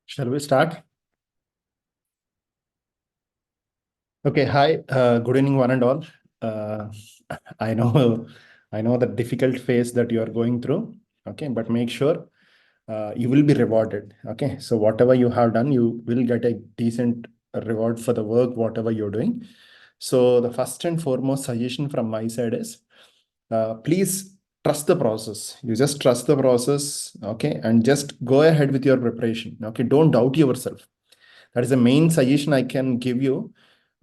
Shall we start? Okay, hi. Good evening, one and all. Uh, I know, I know the difficult phase that you are going through. Okay, but make sure you will be rewarded. Okay, so whatever you have done, you will get a decent reward for the work, whatever you're doing. So the first and foremost suggestion from my side is, please trust the process. You just trust the process. Okay, and just go ahead with your preparation. Okay, don't doubt yourself. That is the main suggestion I can give you,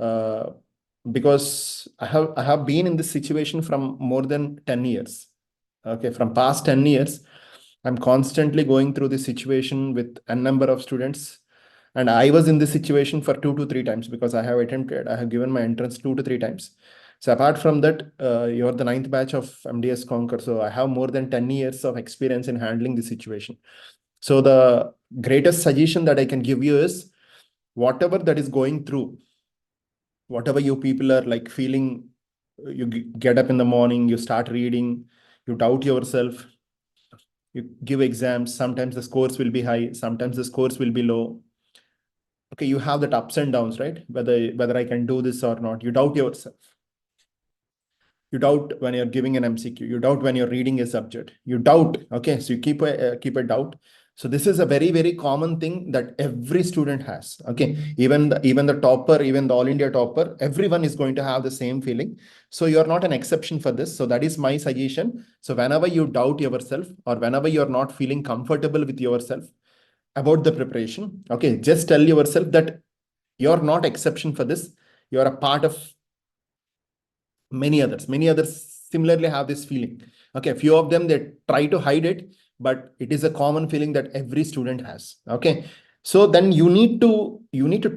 uh, because I have been in this situation from more than 10 years. Okay, from past 10 years, I'm constantly going through this situation with a number of students. And I was in this situation for 2 to 3 times because I have given my entrance 2 to 3 times. So apart from that, you're the ninth batch of MDS Conquer. So I have more than 10 years of experience in handling this situation. So the greatest suggestion that I can give you is, whatever that is going through, whatever you people are like feeling, you get up in the morning, you start reading, you doubt yourself, you give exams, sometimes the scores will be high, sometimes the scores will be low. Okay, you have that ups and downs, right? Whether I can do this or not, you doubt yourself. You doubt when you're giving an MCQ, you doubt when you're reading a subject, you doubt. Okay, so you keep a doubt. So this is a very, very common thing that every student has. Okay, even the topper, even the all India topper, everyone is going to have the same feeling. So you're not an exception for this. So that is my suggestion. So whenever you doubt yourself, or whenever you're not feeling comfortable with yourself about the preparation, okay, just tell yourself that you're not exception for this. You're a part of many others similarly have this feeling. Okay, a few of them, they try to hide it, but it is a common feeling that every student has. Okay, so then you need to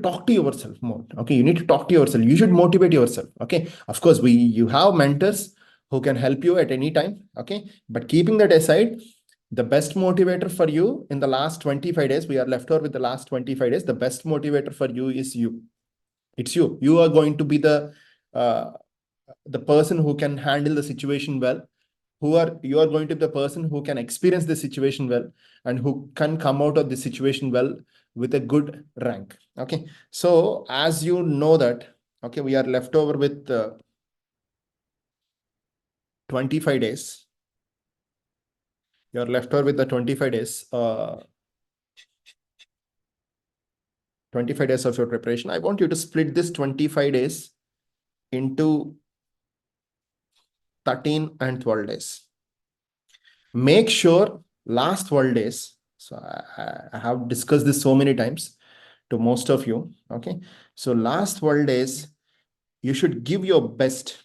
talk to yourself more. Okay, you need to talk to yourself, you should motivate yourself. Okay, of course, you have mentors who can help you at any time. Okay, but keeping that aside, the best motivator for you in the last 25 days, we are left over with the last 25 days, the best motivator for you is you. It's you. You are going to be uh, the person who can handle the situation well, you are going to be the person who can experience the situation well, and who can come out of the situation well with a good rank. Okay, so as you know that, okay, we are left over with 25 days. You're left over with the 25 days, 25 days of your preparation. I want you to split this 25 days into 13 and 12 days. Make sure last 12 days. So I have discussed this so many times to most of you. Okay, so last 12 days, you should give your best.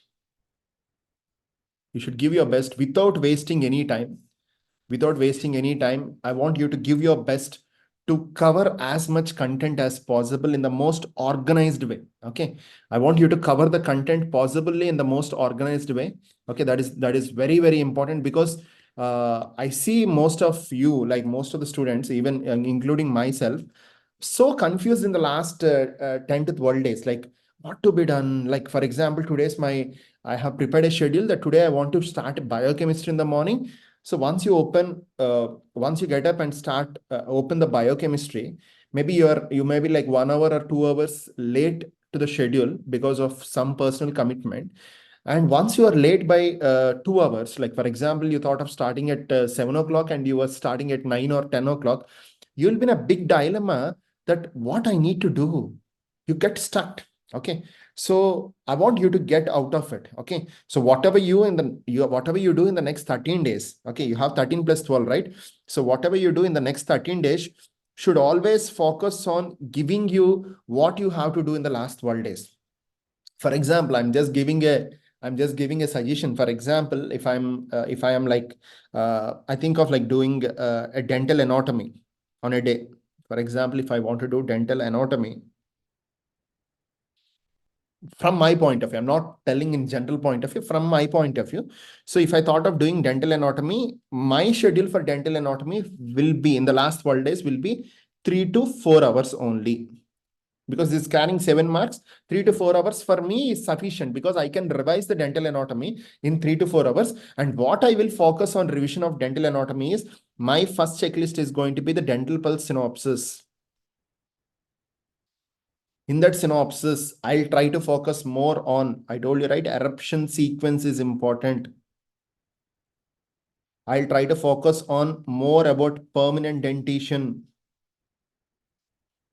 You should give your best without wasting any time. Without wasting any time, I want you to give your best to cover as much content as possible in the most organized way. Okay, I want you to cover the content possibly in the most organized way. Okay, that is very, very important, because I see most of you, like most of the students, even including myself, so confused in the last 10 to 12 days, like what to be done. Like, for example, I have prepared a schedule that today I want to start biochemistry in the morning. So once you get up and start open the biochemistry, maybe you may be like 1 hour or 2 hours late to the schedule because of some personal commitment. And once you are late by 2 hours, like for example, you thought of starting at 7 o'clock and you were starting at 9 or 10 o'clock, you'll be in a big dilemma that what I need to do. You get stuck. Okay. So I want you to get out of it. Okay. So whatever you do in the next 13 days, okay, you have 13 plus 12, right? So whatever you do in the next 13 days should always focus on giving you what you have to do in the last 12 days. For example, I'm just giving a suggestion. For example, if I am like I think of like doing a dental anatomy on a day. For example, if I want to do dental anatomy, from my point of view, I'm not telling in general point of view, from my point of view. So if I thought of doing dental anatomy, my schedule for dental anatomy will be in the last 12 days will be 3 to 4 hours only. because this scanning 7 marks, 3 to 4 hours for me is sufficient because I can revise the dental anatomy in 3 to 4 hours. And what I will focus on revision of dental anatomy is my first checklist is going to be the dental pulse synopsis. In that synopsis, I'll try to focus more on, I told you, right? Eruption sequence is important. I'll try to focus on more about permanent dentition.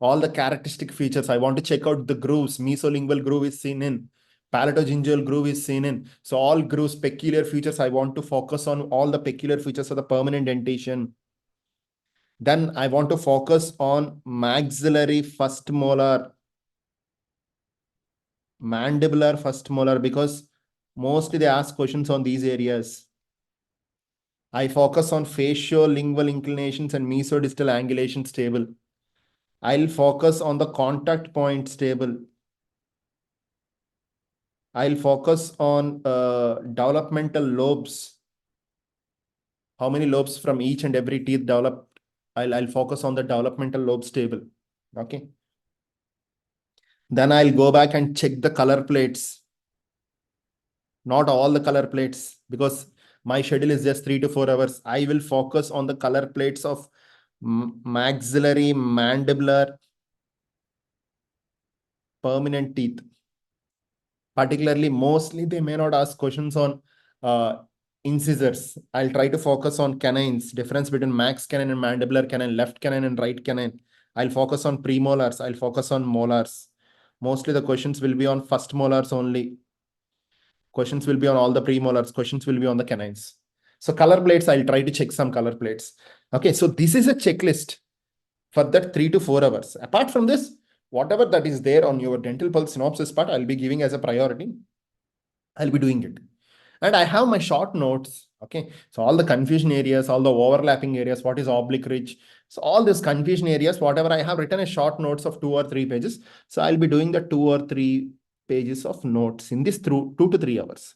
All the characteristic features. I want to check out the grooves. Mesolingual groove is seen in. Palatogingival groove is seen in. So all grooves, peculiar features. I want to focus on all the peculiar features of the permanent dentation. Then I want to focus on maxillary first molar, mandibular first molar, because mostly they ask questions on these areas. I focus on facial-lingual inclinations and mesodistal angulation stable. I'll focus on the contact point stable. I'll focus on developmental lobes. How many lobes from each and every teeth developed? I'll focus on the developmental lobes table. Okay. Then I'll go back and check the color plates. Not all the color plates, because my schedule is just 3 to 4 hours. I will focus on the color plates of maxillary, mandibular, permanent teeth. Particularly, mostly they may not ask questions on incisors. I'll try to focus on canines, difference between max canine and mandibular canine, left canine and right canine. I'll focus on premolars. I'll focus on molars. Mostly the questions will be on first molars only. Questions will be on all the premolars. Questions will be on the canines. So color plates, I'll try to check some color plates. Okay, so this is a checklist for that 3 to 4 hours. Apart from this, whatever that is there on your dental pulse synopsis part, I'll be giving as a priority. I'll be doing it. And I have my short notes. Okay. So all the confusion areas, all the overlapping areas, what is oblique ridge. So all these confusion areas, whatever I have written as short notes of 2 or 3 pages. So I'll be doing the 2 or 3 pages of notes in this through 2 to 3 hours.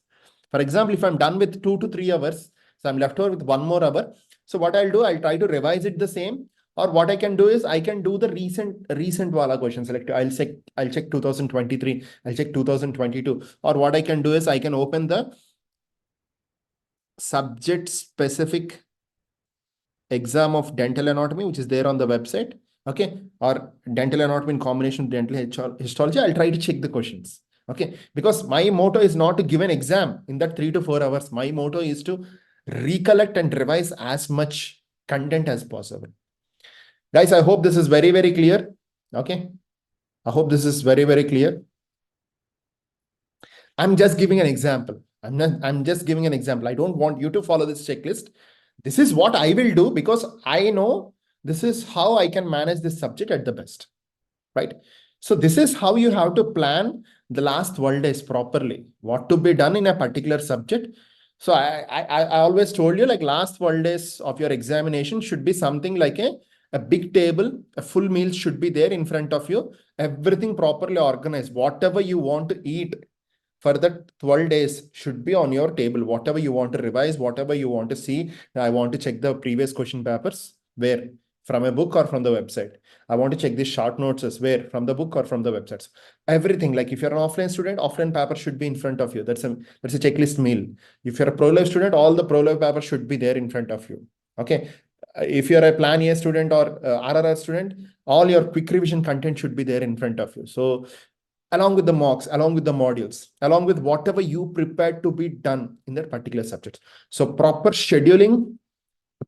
For example, if I'm done with 2 to 3 hours, so I'm left over with 1 more hour. So what I'll do, I'll try to revise it the same. Or what I can do is I can do the recent wala questions. Like I'll check 2023, I'll check 2022. Or what I can do is I can open the subject specific exam of dental anatomy, which is there on the website. Okay. Or dental anatomy in combination with dental histology. I'll try to check the questions. Okay. Because my motto is not to give an exam in that 3 to 4 hours. My motto is to recollect and revise as much content as possible. Guys, I hope this is very, very clear. Okay. I hope this is very, very clear. I'm just giving an example. I'm just giving an example. I don't want you to follow this checklist. This is what I will do because I know this is how I can manage this subject at the best, right? So this is how you have to plan the last 12 days properly, what to be done in a particular subject. So I always told you, like, last 12 days of your examination should be something like a big table, a full meal should be there in front of you, everything properly organized. Whatever you want to eat for the 12 days should be on your table. Whatever you want to revise, whatever you want to see. I want to check the previous question papers. Where? From a book or from the website. I want to check these short notes as where? From the book or from the websites. Everything. Like if you're an offline student, offline paper should be in front of you. That's a checklist meal. If you're a pro-life student, all the pro-life paper should be there in front of you. Okay. If you're a plan A student or RRR student, all your quick revision content should be there in front of you. So along with the mocks, along with the modules, along with whatever you prepared to be done in that particular subject. So proper scheduling,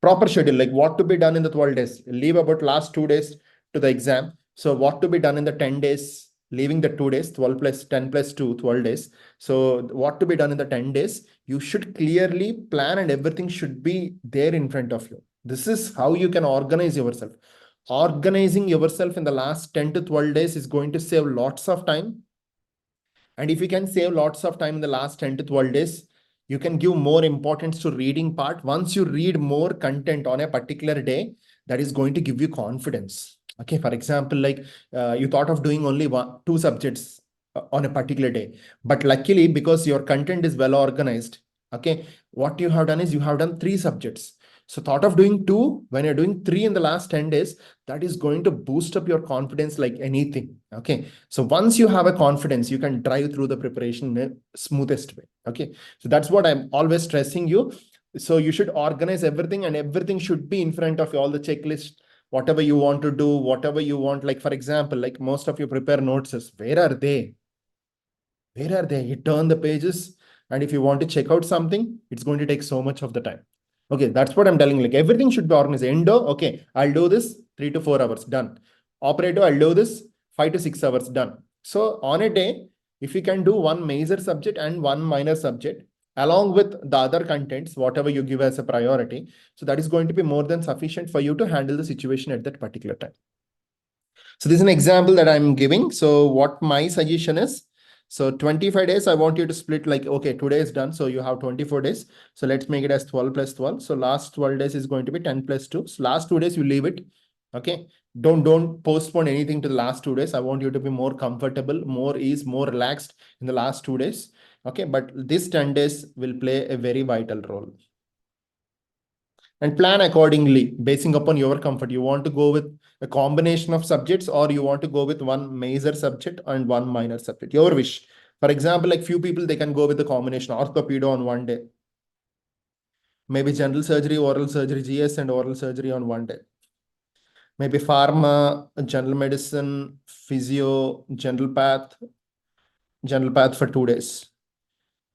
like what to be done in the 12 days, leave about last 2 days to the exam. So what to be done in the 10 days, leaving the 2 days, 12 plus 10 plus 2, 12 days. So what to be done in the 10 days, you should clearly plan and everything should be there in front of you. This is how you can organize yourself. Organizing yourself in the last 10 to 12 days is going to save lots of time. And if you can save lots of time in the last 10 to 12 days, you can give more importance to reading part. Once you read more content on a particular day, that is going to give you confidence. Okay, for example, like you thought of doing only 2 subjects on a particular day. But luckily, because your content is well organized, okay, what you have done is you have done 3 subjects. So thought of doing 2 when you're doing 3 in the last 10 days, that is going to boost up your confidence like anything. Okay. So once you have a confidence, you can drive through the preparation in a smoothest way. Okay. So that's what I'm always stressing you. So you should organize everything, and everything should be in front of you, all the checklist, whatever you want to do, whatever you want. Like, for example, like most of you prepare notes, where are they? Where are they? You turn the pages, and if you want to check out something, it's going to take so much of the time. Okay, that's what I'm telling. Like everything should be organized. Endo, okay, I'll do this 3 to 4 hours, done. Operator, I'll do this 5 to 6 hours, done. So on a day, if you can do one major subject and one minor subject, along with the other contents, whatever you give as a priority, so that is going to be more than sufficient for you to handle the situation at that particular time. So this is an example that I'm giving. So what my suggestion is, so 25 days, I want you to split like, okay, today is done. So you have 24 days. So let's make it as 12 plus 12. So last 12 days is going to be 10 plus 2. So last 2 days, you leave it. Okay. Don't postpone anything to the last 2 days. I want you to be more comfortable, more ease, more relaxed in the last 2 days. Okay. But this 10 days will play a very vital role. And plan accordingly, basing upon your comfort. You want to go with a combination of subjects, or you want to go with one major subject and one minor subject, your wish. For example, like few people, they can go with the combination orthopedo on one day, maybe general surgery, oral surgery, GS and oral surgery on one day, maybe pharma, general medicine, physio, general path for 2 days.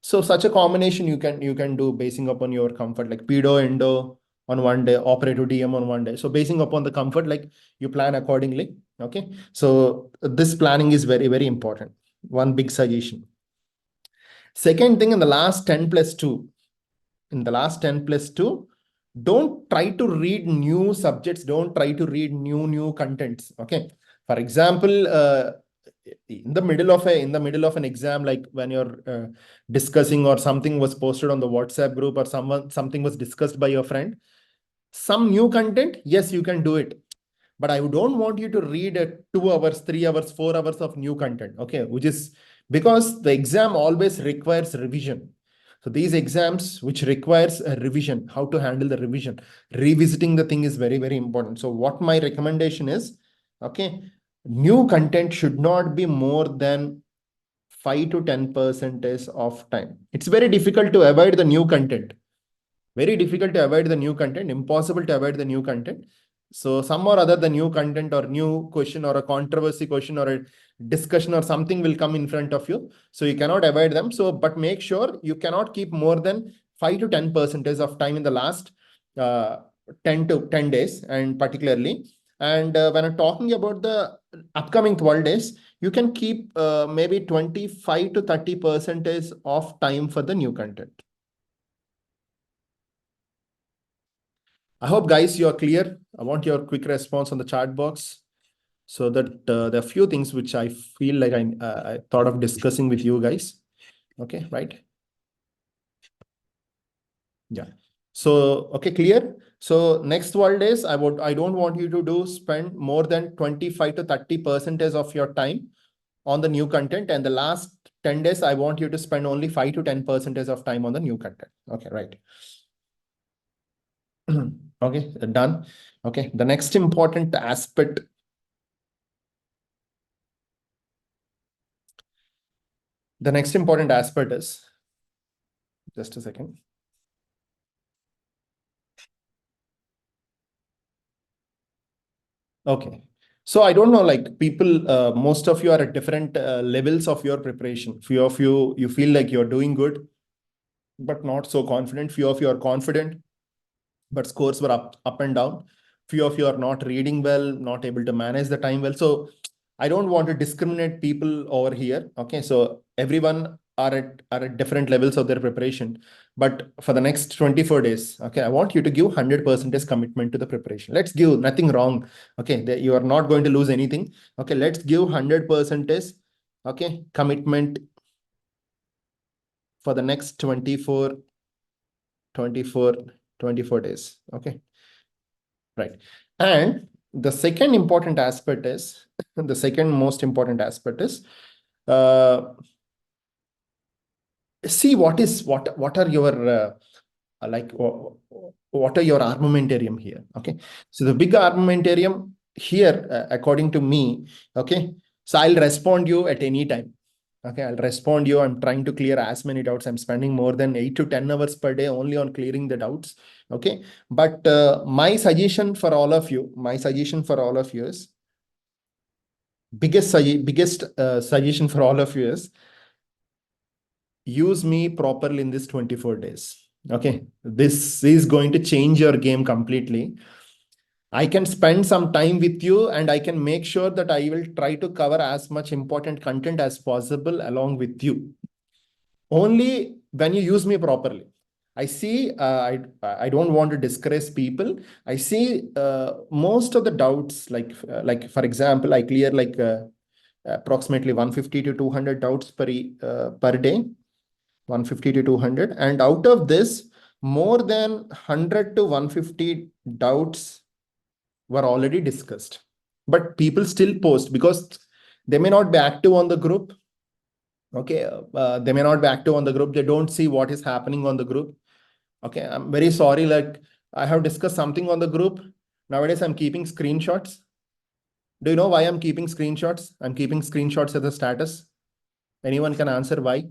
So such a combination you can do basing upon your comfort, like pedo, endo on one day, operative DM on one day. So basing upon the comfort, like you plan accordingly. Okay. So this planning is very, very important. One big suggestion. Second thing, in the last 10 plus 2, in the last 10 plus 2, don't try to read new subjects. Don't try to read new contents. Okay. For example, in the middle of an exam, like when you're discussing, or something was posted on the WhatsApp group, or something was discussed by your friend, some new content, yes, you can do it, but I don't want you to read 2 hours, 3 hours, 4 hours of new content. Okay. Which is because the exam always requires revision. So these exams which requires a revision, how to handle the revision, revisiting the thing is very, very important. So what my recommendation is, okay, new content should not be more than 5 to 10% of time. It's very difficult to avoid the new content. Very difficult to avoid the new content, impossible to avoid the new content. So some or other, the new content or new question or a controversy question or a discussion or something will come in front of you. So you cannot avoid them. So, but make sure you cannot keep more than 5 to 10% of time in the last uh, 10 to 10 days, and particularly. And when I'm talking about the upcoming 12 days, you can keep maybe 25 to 30% of time for the new content. I hope, guys, you are clear. I want your quick response on the chat box, so that there are a few things which I feel like I thought of discussing with you guys. Okay, right? Yeah. So, okay, clear. So next 12 days, I don't want you to spend more than 25 to 30% of your time on the new content. And the last 10 days, I want you to spend only 5 to 10% of time on the new content. Okay, right. Okay, done. Okay, the next important aspect. The next important aspect is, just a second. Okay. So I don't know, like people, most of you are at different levels of your preparation. Few of you feel like you're doing good, but not so confident. Few of you are confident, but scores were up and down. Few of you are not reading well, not able to manage the time well. So I don't want to discriminate people over here. Okay. So everyone are at different levels of their preparation. But for the next 24 days, okay, I want you to give 100% commitment to the preparation. Let's give nothing wrong. Okay. You are not going to lose anything. Okay. Let's give 100%, okay, commitment for the next 24 days. Okay. Right. And the second important aspect is, the second most important aspect is, see what are your like what are your armamentarium here? Okay, so the big armamentarium here, according to me, okay, so I'll respond you at any time. Okay, I'll respond you. I'm trying to clear as many doubts. I'm spending more than 8 to 10 hours per day only on clearing the doubts. Okay, but my suggestion for all of you, is biggest suggestion for all of you is use me properly in this 24 days. Okay, this is going to change your game completely. I can spend some time with you and I can make sure that I will try to cover as much important content as possible along with you. Only when you use me properly. I see, I don't want to discourage people. I see most of the doubts, like for example, I clear like approximately 150 to 200 doubts per day, 150 to 200. And out of this, more than 100 to 150 doubts were already discussed. But people still post because they may not be active on the group. Okay, they may not be active on the group. They don't see what is happening on the group. Okay, I'm very sorry. Like I have discussed something on the group. Nowadays, I'm keeping screenshots. Do you know why I'm keeping screenshots? I'm keeping screenshots as a status. Anyone can answer why?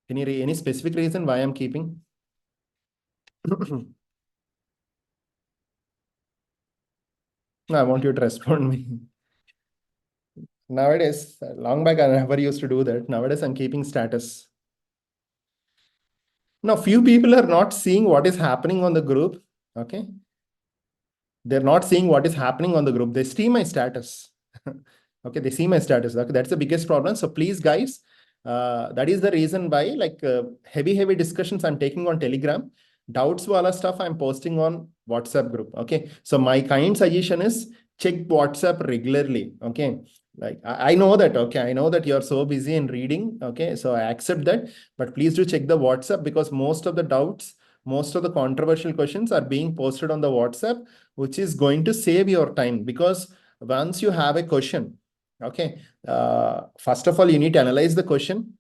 Any specific reason why I'm keeping? No, I want you to respond me. Nowadays, long back, I never used to do that. Nowadays, I'm keeping status. Now, few people are not seeing what is happening on the group. Okay. They're not seeing what is happening on the group. They see my status. Okay. They see my status. Okay. That's the biggest problem. So please, guys, that is the reason why like heavy discussions I'm taking on Telegram. Doubts wala stuff I'm posting on WhatsApp group. Okay. So my kind suggestion is check WhatsApp regularly. Okay. Like I know that, okay, I know that you're so busy in reading. Okay. So I accept that, but please do check the WhatsApp because most of the doubts, most of the controversial questions are being posted on the WhatsApp, which is going to save your time because once you have a question, okay, first of all, you need to analyze the question,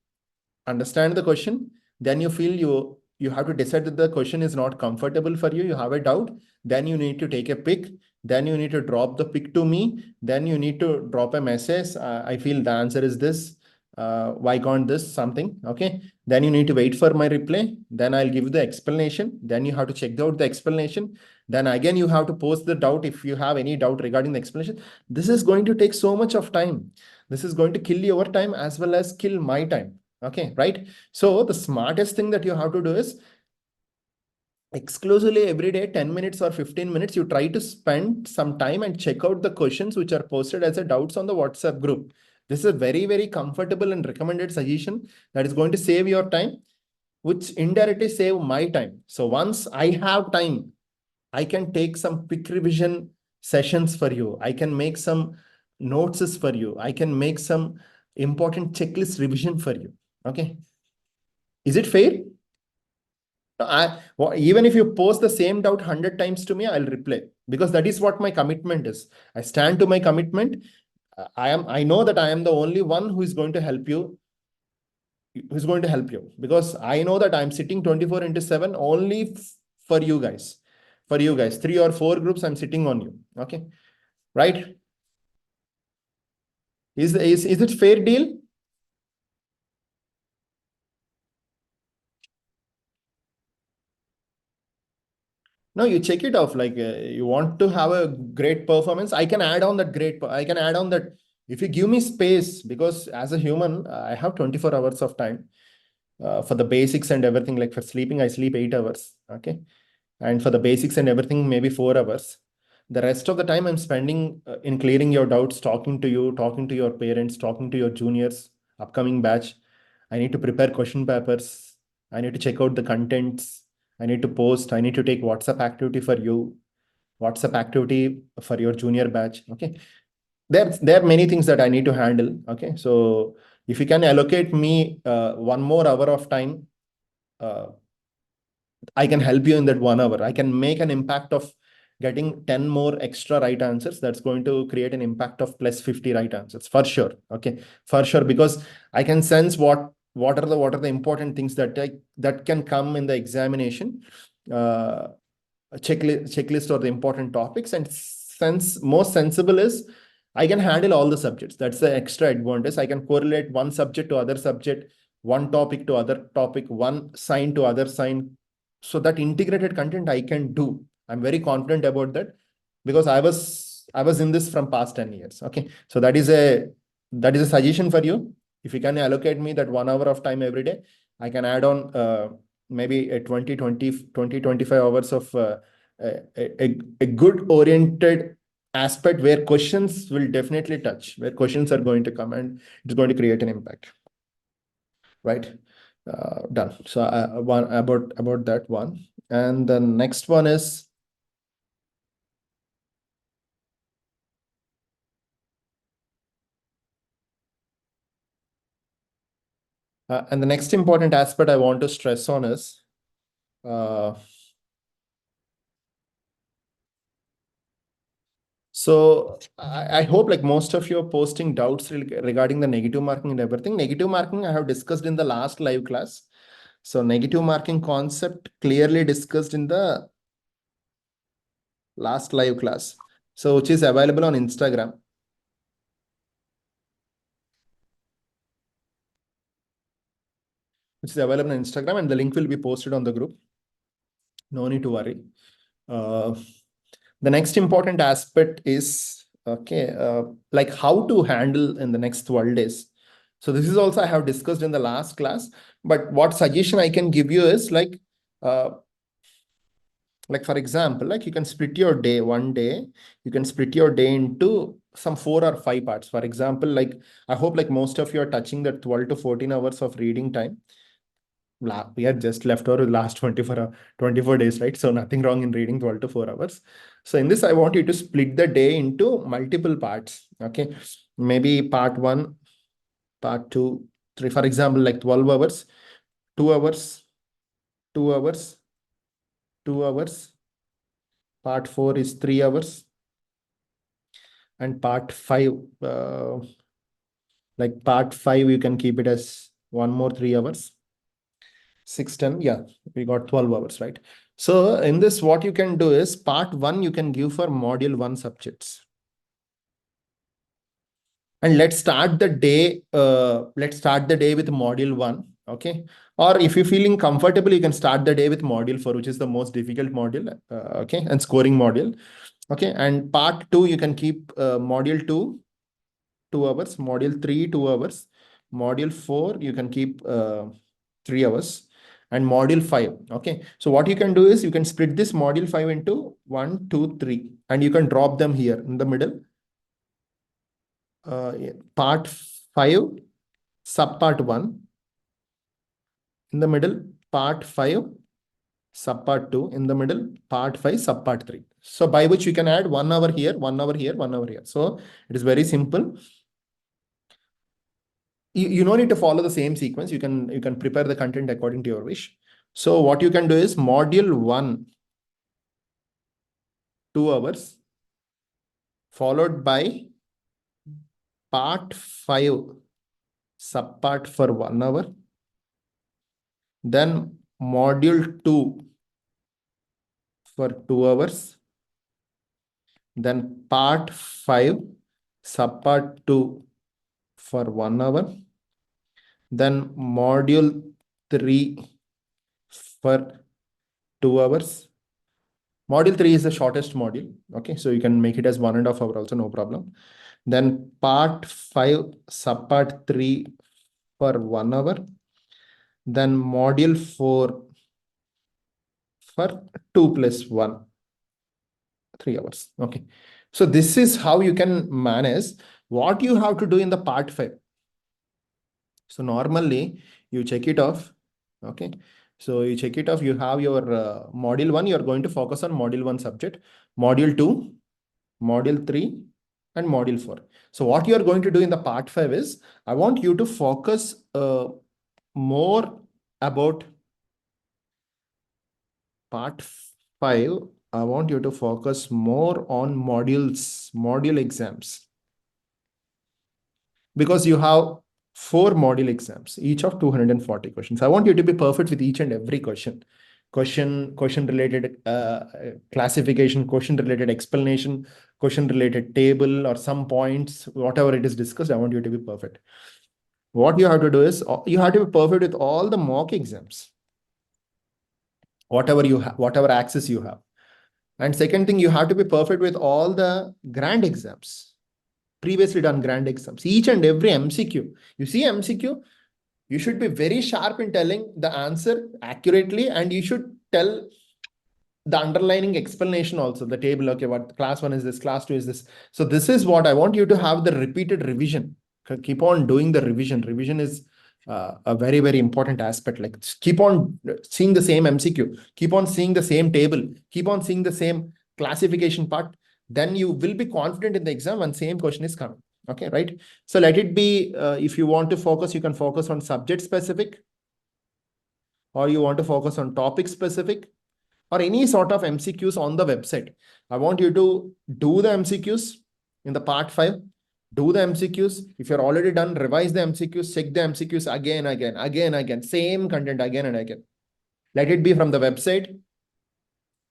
understand the question, then you feel you have to decide that the question is not comfortable for you, you have a doubt, then you need to take a pic, then you need to drop the pic to me, then you need to drop a message, I feel the answer is this, why can't this something, okay, then you need to wait for my reply, then I'll give the explanation, then you have to check out the explanation, then again you have to post the doubt if you have any doubt regarding the explanation. This is going to take so much of time, this is going to kill your time as well as kill my time. Okay, right? So the smartest thing that you have to do is exclusively every day, 10 minutes or 15 minutes, you try to spend some time and check out the questions which are posted as a doubts on the WhatsApp group. This is a very comfortable and recommended suggestion that is going to save your time, which indirectly save my time. So once I have time, I can take some quick revision sessions for you. I can make some notes for you. I can make some important checklist revision for you. Okay. Is it fair? Well, even if you post the same doubt 100 times to me, I'll reply because that is what my commitment is. I stand to my commitment. I know that I am the only one who is going to help you, because I know that I'm sitting 24 into 7 only for you guys. For you guys, 3 or 4 groups, I'm sitting on you. Okay. Right? Is it fair deal? No, you check it off. Like you want to have a great performance. I can add on that I can add on that if you give me space, because as a human, I have 24 hours of time for the basics and everything. Like for sleeping, I sleep 8 hours. Okay. And for the basics and everything, maybe 4 hours. The rest of the time I'm spending in clearing your doubts, talking to you, talking to your parents, talking to your juniors, upcoming batch. I need to prepare question papers. I need to check out the contents. I need to post. I need to take WhatsApp activity for you, WhatsApp activity for your junior batch. Okay. There are many things that I need to handle. Okay. So if you can allocate me 1 more hour of time, uh, I can help you in that 1 hour. I can make an impact of getting 10 more extra right answers. That's going to create an impact of plus 50 right answers for sure. Okay. For sure. Because I can sense what are the important things that can come in the examination, a checklist or the important topics. And most sensible is I can handle all the subjects. That's the extra advantage. I can correlate one subject to other subject, one topic to other topic, one sign to other sign. So that integrated content I can do. I'm very confident about that because I was in this from past 10 years. Okay. So that is a suggestion for you. If you can allocate me that 1 hour of time every day, I can add on maybe a 25 hours of a good oriented aspect where questions will definitely touch, where questions are going to come and it's going to create an impact. Right? Done. So one about that one. And the next one is and the next important aspect I want to stress on is so I hope like most of you are posting doubts regarding the negative marking and everything. Negative marking I have discussed in the last live class. So negative marking concept clearly discussed in the last live class. So which is available on Instagram. Which is available on Instagram and the link will be posted on the group. No need to worry. The next important aspect is okay, like how to handle in the next 12 days. So this is also I have discussed in the last class, but what suggestion I can give you is like for example, like you can split your day one day, you can split your day into some 4 or 5 parts. For example, like I hope like most of you are touching that 12 to 14 hours of reading time. We are just left over the last 24 days, right? So nothing wrong in reading 12 to 4 hours. So in this, I want you to split the day into multiple parts. Okay. Maybe part 1, part 2, 3, for example, like 12 hours, 2 hours, 2 hours, 2 hours. Part 4 is 3 hours. And part 5, like part 5, you can keep it as one more 3 hours. 6, 10, yeah, we got 12 hours, right? So in this, what you can do is part 1, you can give for module 1 subjects. And let's start the day with module 1, okay? Or if you're feeling comfortable, you can start the day with module 4, which is the most difficult module, okay? And scoring module, okay? And part 2, you can keep module 2, 2 hours, module 3, 2 hours, module 4, you can keep 3 hours, and module 5. Okay. So what you can do is you can split this module 5 into 1, 2, 3, and you can drop them here in the middle. Part 5, subpart 1. In the middle, part 5, subpart 2. In the middle, part 5, subpart 3. So by which you can add 1 hour here, 1 hour here, 1 hour here. So it is very simple. You don't need to follow the same sequence. You can prepare the content according to your wish. So what you can do is module 1, 2 hours, followed by part 5, subpart for 1 hour, then module 2 for 2 hours, then part 5, subpart 2 for 1 hour, then module 3 for 2 hours. Module 3 is the shortest module. Okay, so you can make it as 1.5 hour also, no problem. Then part 5, subpart 3 for 1 hour. Then module 4 for 2 plus 1, 3 hours. Okay. So this is how you can manage. What you have to do in the part 5. So normally you check it off. Okay. So you check it off. You have your module 1. You're going to focus on module 1 subject, module 2, module 3, and module 4. So what you are going to do in the part 5 is I want you to focus more about part 5. I want you to focus more on module exams, because you have 4 module exams, each of 240 questions. I want you to be perfect with each and every question. Question related classification, question related explanation, question related table, or some points, whatever it is discussed, I want you to be perfect. What you have to do is you have to be perfect with all the mock exams, whatever you have, whatever access you have. And second thing, you have to be perfect with all the grand exams, previously done grand exams, each and every MCQ. You see MCQ, you should be very sharp in telling the answer accurately, and you should tell the underlining explanation also, the table. Okay, what class 1 is this, class 2 is this. So this is what I want you to have, the repeated revision. Keep on doing the revision. Revision is a very, very important aspect. Like, keep on seeing the same MCQ, keep on seeing the same table, keep on seeing the same classification part. Then you will be confident in the exam when same question is coming. Okay, right? So let it be, if you want to focus, you can focus on subject specific, or you want to focus on topic specific, or any sort of MCQs on the website. I want you to do the MCQs in the part 5. Do the MCQs. If you're already done, revise the MCQs, check the MCQs again, same content again and again. Let it be from the website,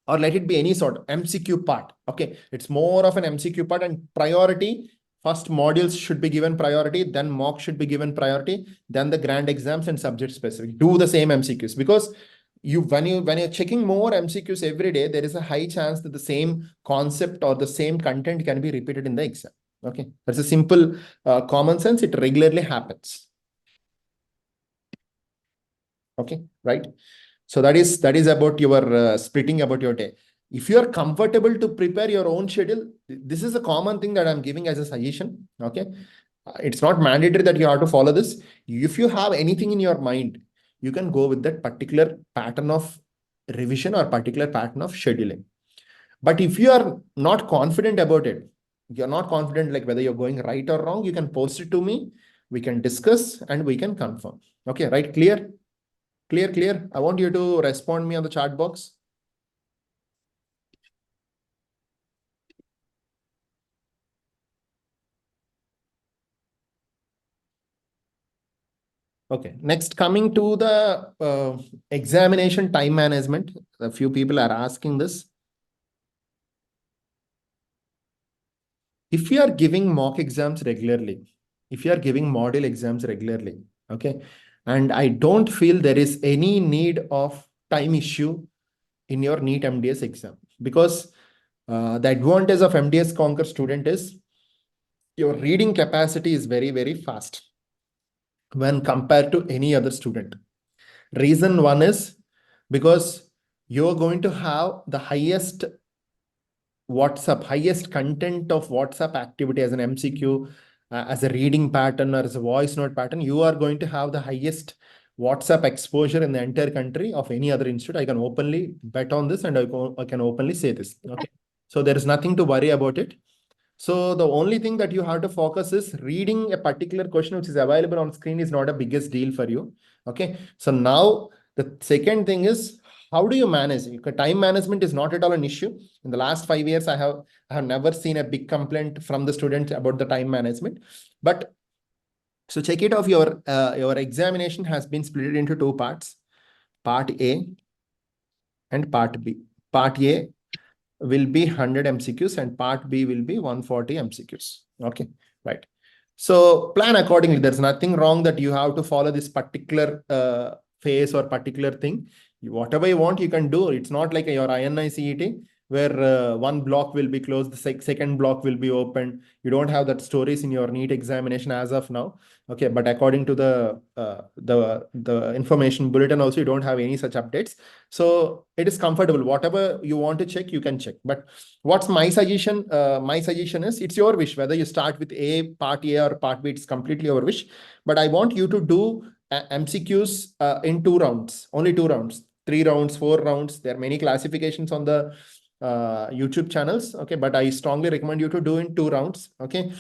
or let it be any sort of MCQ part. Okay, it's more of an MCQ part, and priority. First modules should be given priority, then mock should be given priority, then the grand exams and subject specific. Do the same MCQs, because when you're checking more MCQs every day, there is a high chance that the same concept or the same content can be repeated in the exam. Okay, that's a simple common sense. It regularly happens. Okay, right? So that is about your splitting about your day. If you are comfortable to prepare your own schedule, this is a common thing that I'm giving as a suggestion. Okay, it's not mandatory that you have to follow this. If you have anything in your mind, you can go with that particular pattern of revision or particular pattern of scheduling. But if you are not confident about it, you're not confident like whether you're going right or wrong, you can post it to me. We can discuss and we can confirm. Okay, right? Clear? Clear. I want you to respond me on the chat box. Okay, next, coming to the examination time management. A few people are asking this. If you are giving mock exams regularly, if you are giving model exams regularly, okay, and I don't feel there is any need of time issue in your NEET MDS exam, because the advantage of MDS Conquer student is your reading capacity is very, very fast when compared to any other student. Reason one is because you're going to have the highest highest content of WhatsApp activity as an MCQ, as a reading pattern, or as a voice note pattern. You are going to have the highest WhatsApp exposure in the entire country of any other institute. I can openly bet on this, and I can openly say this. Okay. So there is nothing to worry about it. So the only thing that you have to focus is reading a particular question which is available on screen is not a biggest deal for you. Okay. So now the second thing is, how do you manage? Time management is not at all an issue. In the last 5 years, I have never seen a big complaint from the students about the time management. But so check it off. Your examination has been split into two parts, part A and part B. Part A will be 100 MCQs and part B will be 140 MCQs. Okay, right. So plan accordingly. There's nothing wrong that you have to follow this particular phase or particular thing. Whatever you want, you can do. It's not like your INI CET where one block will be closed, the second block will be open. You don't have that stories in your NEET examination as of now. Okay, but according to the information bulletin also, you don't have any such updates. So it is comfortable. Whatever you want to check, you can check. But what's my suggestion? My suggestion is, it's your wish whether you start with part A or part B. It's completely your wish. But I want you to do MCQs in 2 rounds, only 2 rounds, 3 rounds, 4 rounds. There are many classifications on the YouTube channels. Okay, but I strongly recommend you to do in 2 rounds. Okay,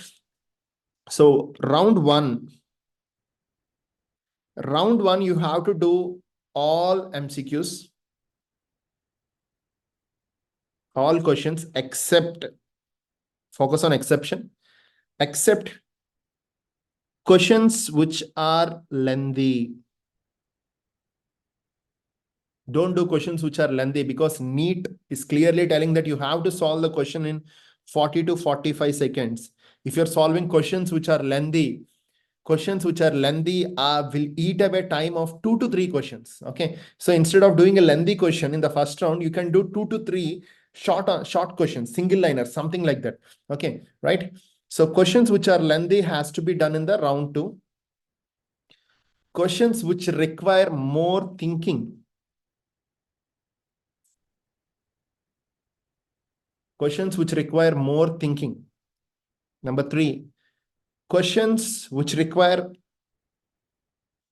so round one, you have to do all MCQs, all questions, except, focus on exception, except Questions which are lengthy. Don't do questions which are lengthy, because Neet is clearly telling that you have to solve the question in 40 to 45 seconds. If you're solving questions which are lengthy will eat away time of 2 to 3 questions. Okay. So instead of doing a lengthy question in the first round, you can do 2 to 3 short questions, single liners, something like that. Okay. Right. So questions which are lengthy has to be done in the round 2. Questions which require more thinking. Questions which require more thinking. Number 3, questions which require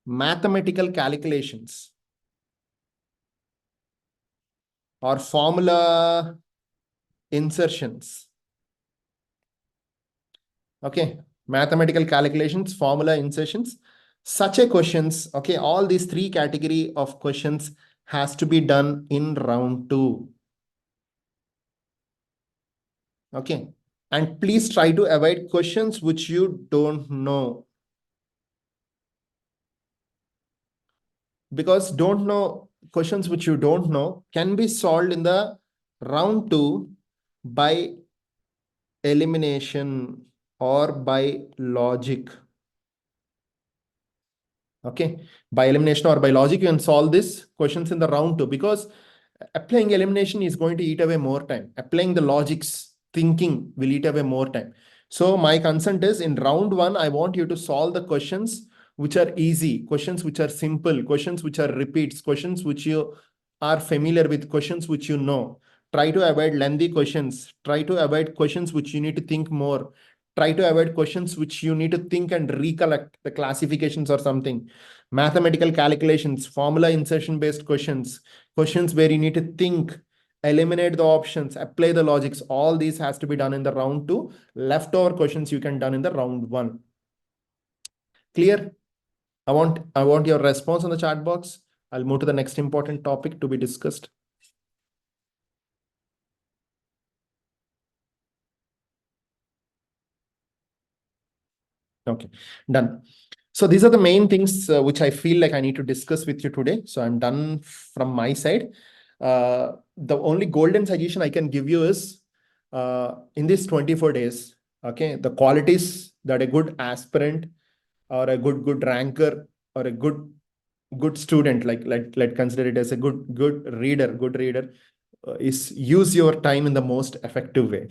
mathematical calculations or formula insertions. Okay, mathematical calculations, formula insertions, such a questions. Okay, all these 3 category of questions has to be done in round 2. Okay, and please try to avoid questions which you don't know, because questions which you don't know can be solved in the round 2 by elimination or by logic. Okay, by elimination or by logic, you can solve these questions in the round 2, because applying elimination is going to eat away more time. Applying the logics thinking will eat away more time. So my consent is, in round 1, I want you to solve the questions which are easy, questions which are simple, questions which are repeats, questions which you are familiar with, questions which you know. Try to avoid lengthy questions. Try to avoid questions which you need to think more. Try to avoid questions which you need to think and recollect the classifications or something. Mathematical calculations, formula insertion based questions, questions where you need to think, eliminate the options, apply the logics. All these has to be done in the round 2. Leftover questions you can done in the round 1. Clear? I want your response on the chat box. I'll move to the next important topic to be discussed. Okay, done. So these are the main things which I feel like I need to discuss with you today. So I'm done from my side. The only golden suggestion I can give you is, in these 24 days, okay, the qualities that a good aspirant or a good ranker or a good student, like let consider it as a good reader, is use your time in the most effective way.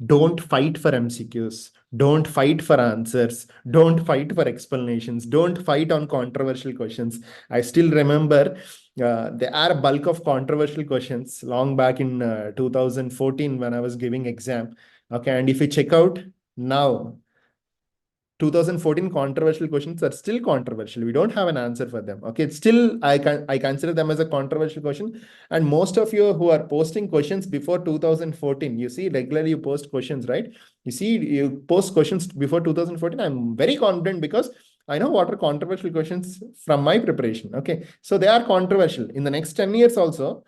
Don't fight for MCQs. Don't fight for answers. Don't fight for explanations. Don't fight on controversial questions. I still remember there are a bulk of controversial questions long back in 2014 when I was giving exam. Okay, and if you check out now, 2014 controversial questions are still controversial. We don't have an answer for them. Okay, it's still, I consider them as a controversial question. And most of you who are posting questions before 2014, you see regularly you post questions, right? You see you post questions before 2014. I'm very confident because I know what are controversial questions from my preparation. Okay, so they are controversial. In the next 10 years also,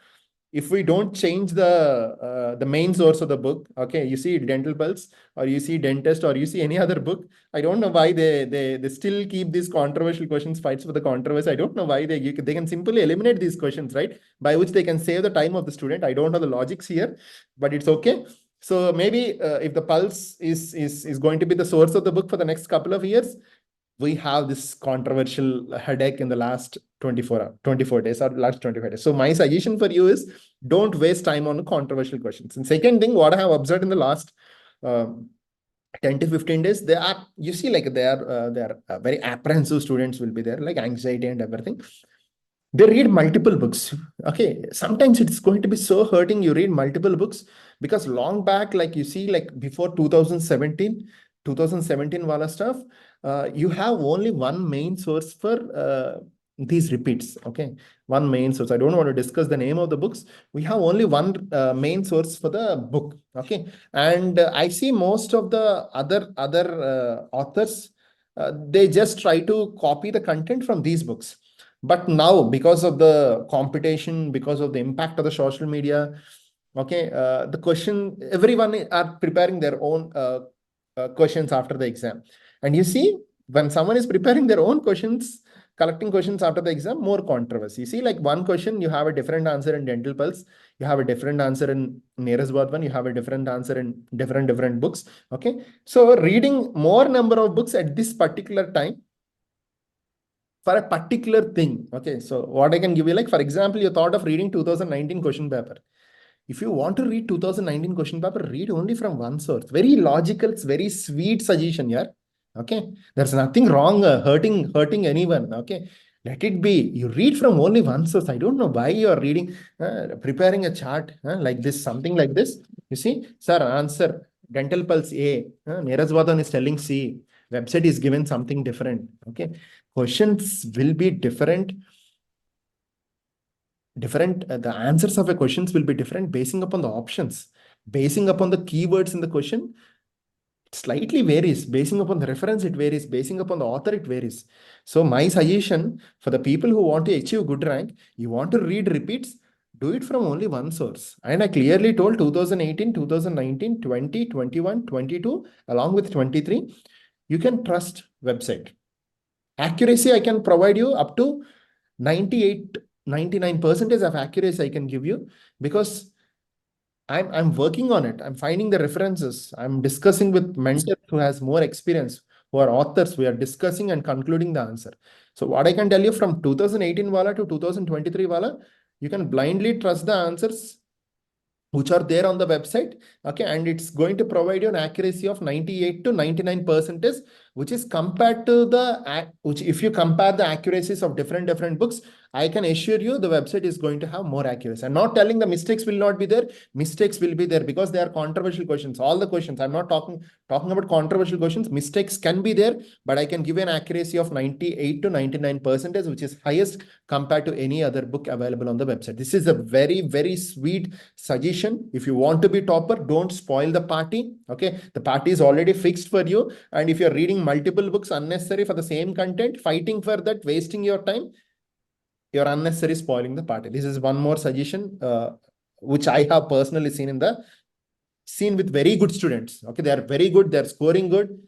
if we don't change the main source of the book, okay, you see dental pulse or you see dentist or you see any other book, I don't know why they still keep these controversial questions, fights for the controversy. I don't know why they can simply eliminate these questions, right, by which they can save the time of the student. I don't know the logics here, but it's okay. So maybe if the pulse is going to be the source of the book for the next couple of years, we have this controversial headache in the last 24 days or last 25 days. So my suggestion for you is, don't waste time on controversial questions. And second thing, what I have observed in the last 10 to 15 days, you see, like they are very apprehensive students will be there, like anxiety and everything. They read multiple books. Okay, sometimes it's going to be so hurting. You read multiple books because long back, like you see, like before 2017 wala stuff, you have only one main source for these repeats. Okay, one main source. I don't want to discuss the name of the books. We have only one main source for the book. Okay, and I see most of the other authors, they just try to copy the content from these books. But now, because of the competition, because of the impact of the social media, okay, the question, everyone are preparing their own questions after the exam. And you see, when someone is preparing their own questions, collecting questions after the exam, more controversy. See, like one question, you have a different answer in Dental Pulse, you have a different answer in Nearest one, you have a different answer in different books. Okay. So reading more number of books at this particular time for a particular thing. Okay. So what I can give you, like, for example, you thought of reading 2019 question paper. If you want to read 2019 question paper, read only from one source. Very logical, it's very sweet suggestion, yeah. Okay. There's nothing wrong, hurting anyone. Okay. Let it be. You read from only one source. I don't know why you are reading, preparing a chart like this, something like this. You see, sir, answer Dental Pulse A. Neeraj is telling C. Website is given something different. Okay. Questions will be different. The answers of a questions will be different basing upon the options, basing upon the keywords in the question. Slightly varies basing upon the reference, it varies basing upon the author, it varies. So my suggestion for the people who want to achieve good rank, you want to read repeats, do it from only one source. And I clearly told 2018, 2019, 20, 21, 22, along with 23, you can trust website. Accuracy I can provide you up to 98, 99% of accuracy I can give you, because I'm working on it. I'm finding the references. I'm discussing with mentors who has more experience, who are authors. We are discussing and concluding the answer. So what I can tell you, from 2018 wala to 2023 wala, you can blindly trust the answers which are there on the website. Okay. And it's going to provide you an accuracy of 98 to 99%, which is compared to which, if you compare the accuracies of different books, I can assure you the website is going to have more accuracy. I'm not telling the mistakes will not be there. Mistakes will be there because they are controversial questions. All the questions, I'm not talking about controversial questions. Mistakes can be there, but I can give you an accuracy of 98 to 99%, which is highest compared to any other book available on the website. This is a very, very sweet suggestion. If you want to be topper, don't spoil the party. Okay. The party is already fixed for you. And if you're reading multiple books unnecessary for the same content, fighting for that, wasting your time, you're unnecessary spoiling the party. This is one more suggestion, which I have personally seen with very good students. Okay. They are very good. They're scoring good.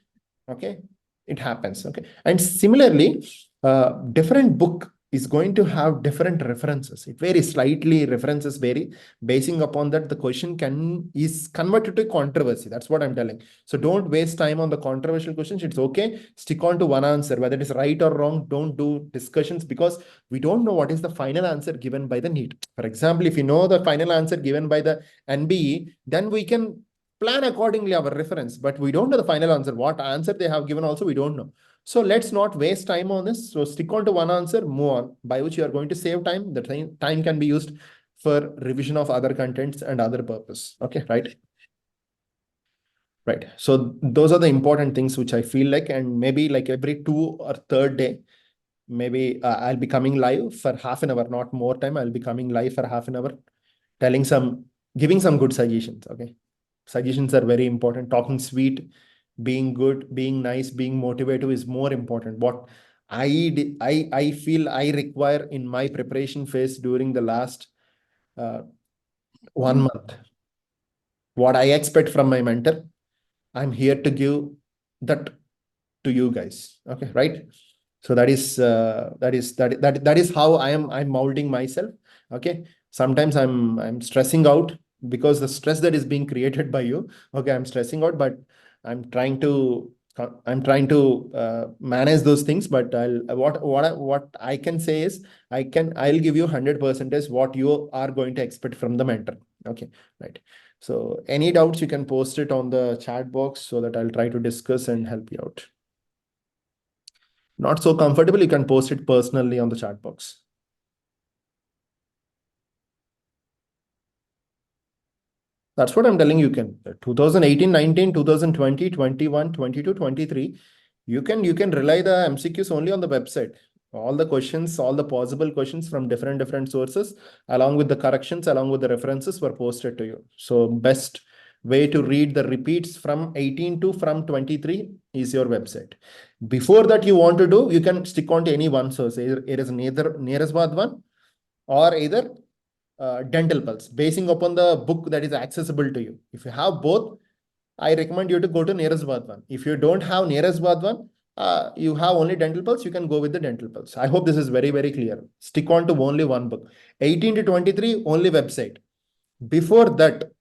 Okay. It happens. Okay. And similarly, different book is going to have different references. It varies slightly, references vary. Basing upon that, the question is converted to controversy. That's what I'm telling. So don't waste time on the controversial questions. It's okay. Stick on to one answer, whether it is right or wrong. Don't do discussions, because we don't know what is the final answer given by the Neet. For example, if you know the final answer given by the NBE, then we can plan accordingly our reference, but we don't know the final answer. What answer they have given also, we don't know. So let's not waste time on this. So stick on to one answer, move on, by which you are going to save time. The time can be used for revision of other contents and other purpose. Okay, right? Right. So those are the important things which I feel like, and maybe like every 2 or 3rd day, maybe I'll be coming live for half an hour, not more time. I'll be coming live for half an hour, giving some good suggestions. Okay. Suggestions are very important. Talking sweet, being good, being nice, being motivative is more important. What I feel I require in my preparation phase during the last 1 month. What I expect from my mentor, I'm here to give that to you guys. Okay, right? So that is how I'm molding myself. Okay. Sometimes I'm stressing out because the stress that is being created by you. Okay, I'm stressing out, but I'm trying to manage those things. But what I can say is I'll give you 100% is what you are going to expect from the mentor. Okay, right. So any doubts, you can post it on the chat box so that I'll try to discuss and help you out. Not so comfortable, you can post it personally on the chat box. That's what I'm telling you. Can 2018, 19, 2020, 21, 22, 23. You can rely the MCQs only on the website. All the questions, all the possible questions from different sources, along with the corrections, along with the references, were posted to you. So best way to read the repeats from 18 to from 23 is your website. Before that, you want to do, you can stick on to any one source. Either it is nearest one, or either Dental Pulse, basing upon the book that is accessible to you. If you have both, I recommend you to go to Neeraj one. If you don't have Neeraj one, you have only dental pulse, you can go with the dental pulse. I hope this is very, very clear. Stick on to only one book. 18 to 23, only website. Before that,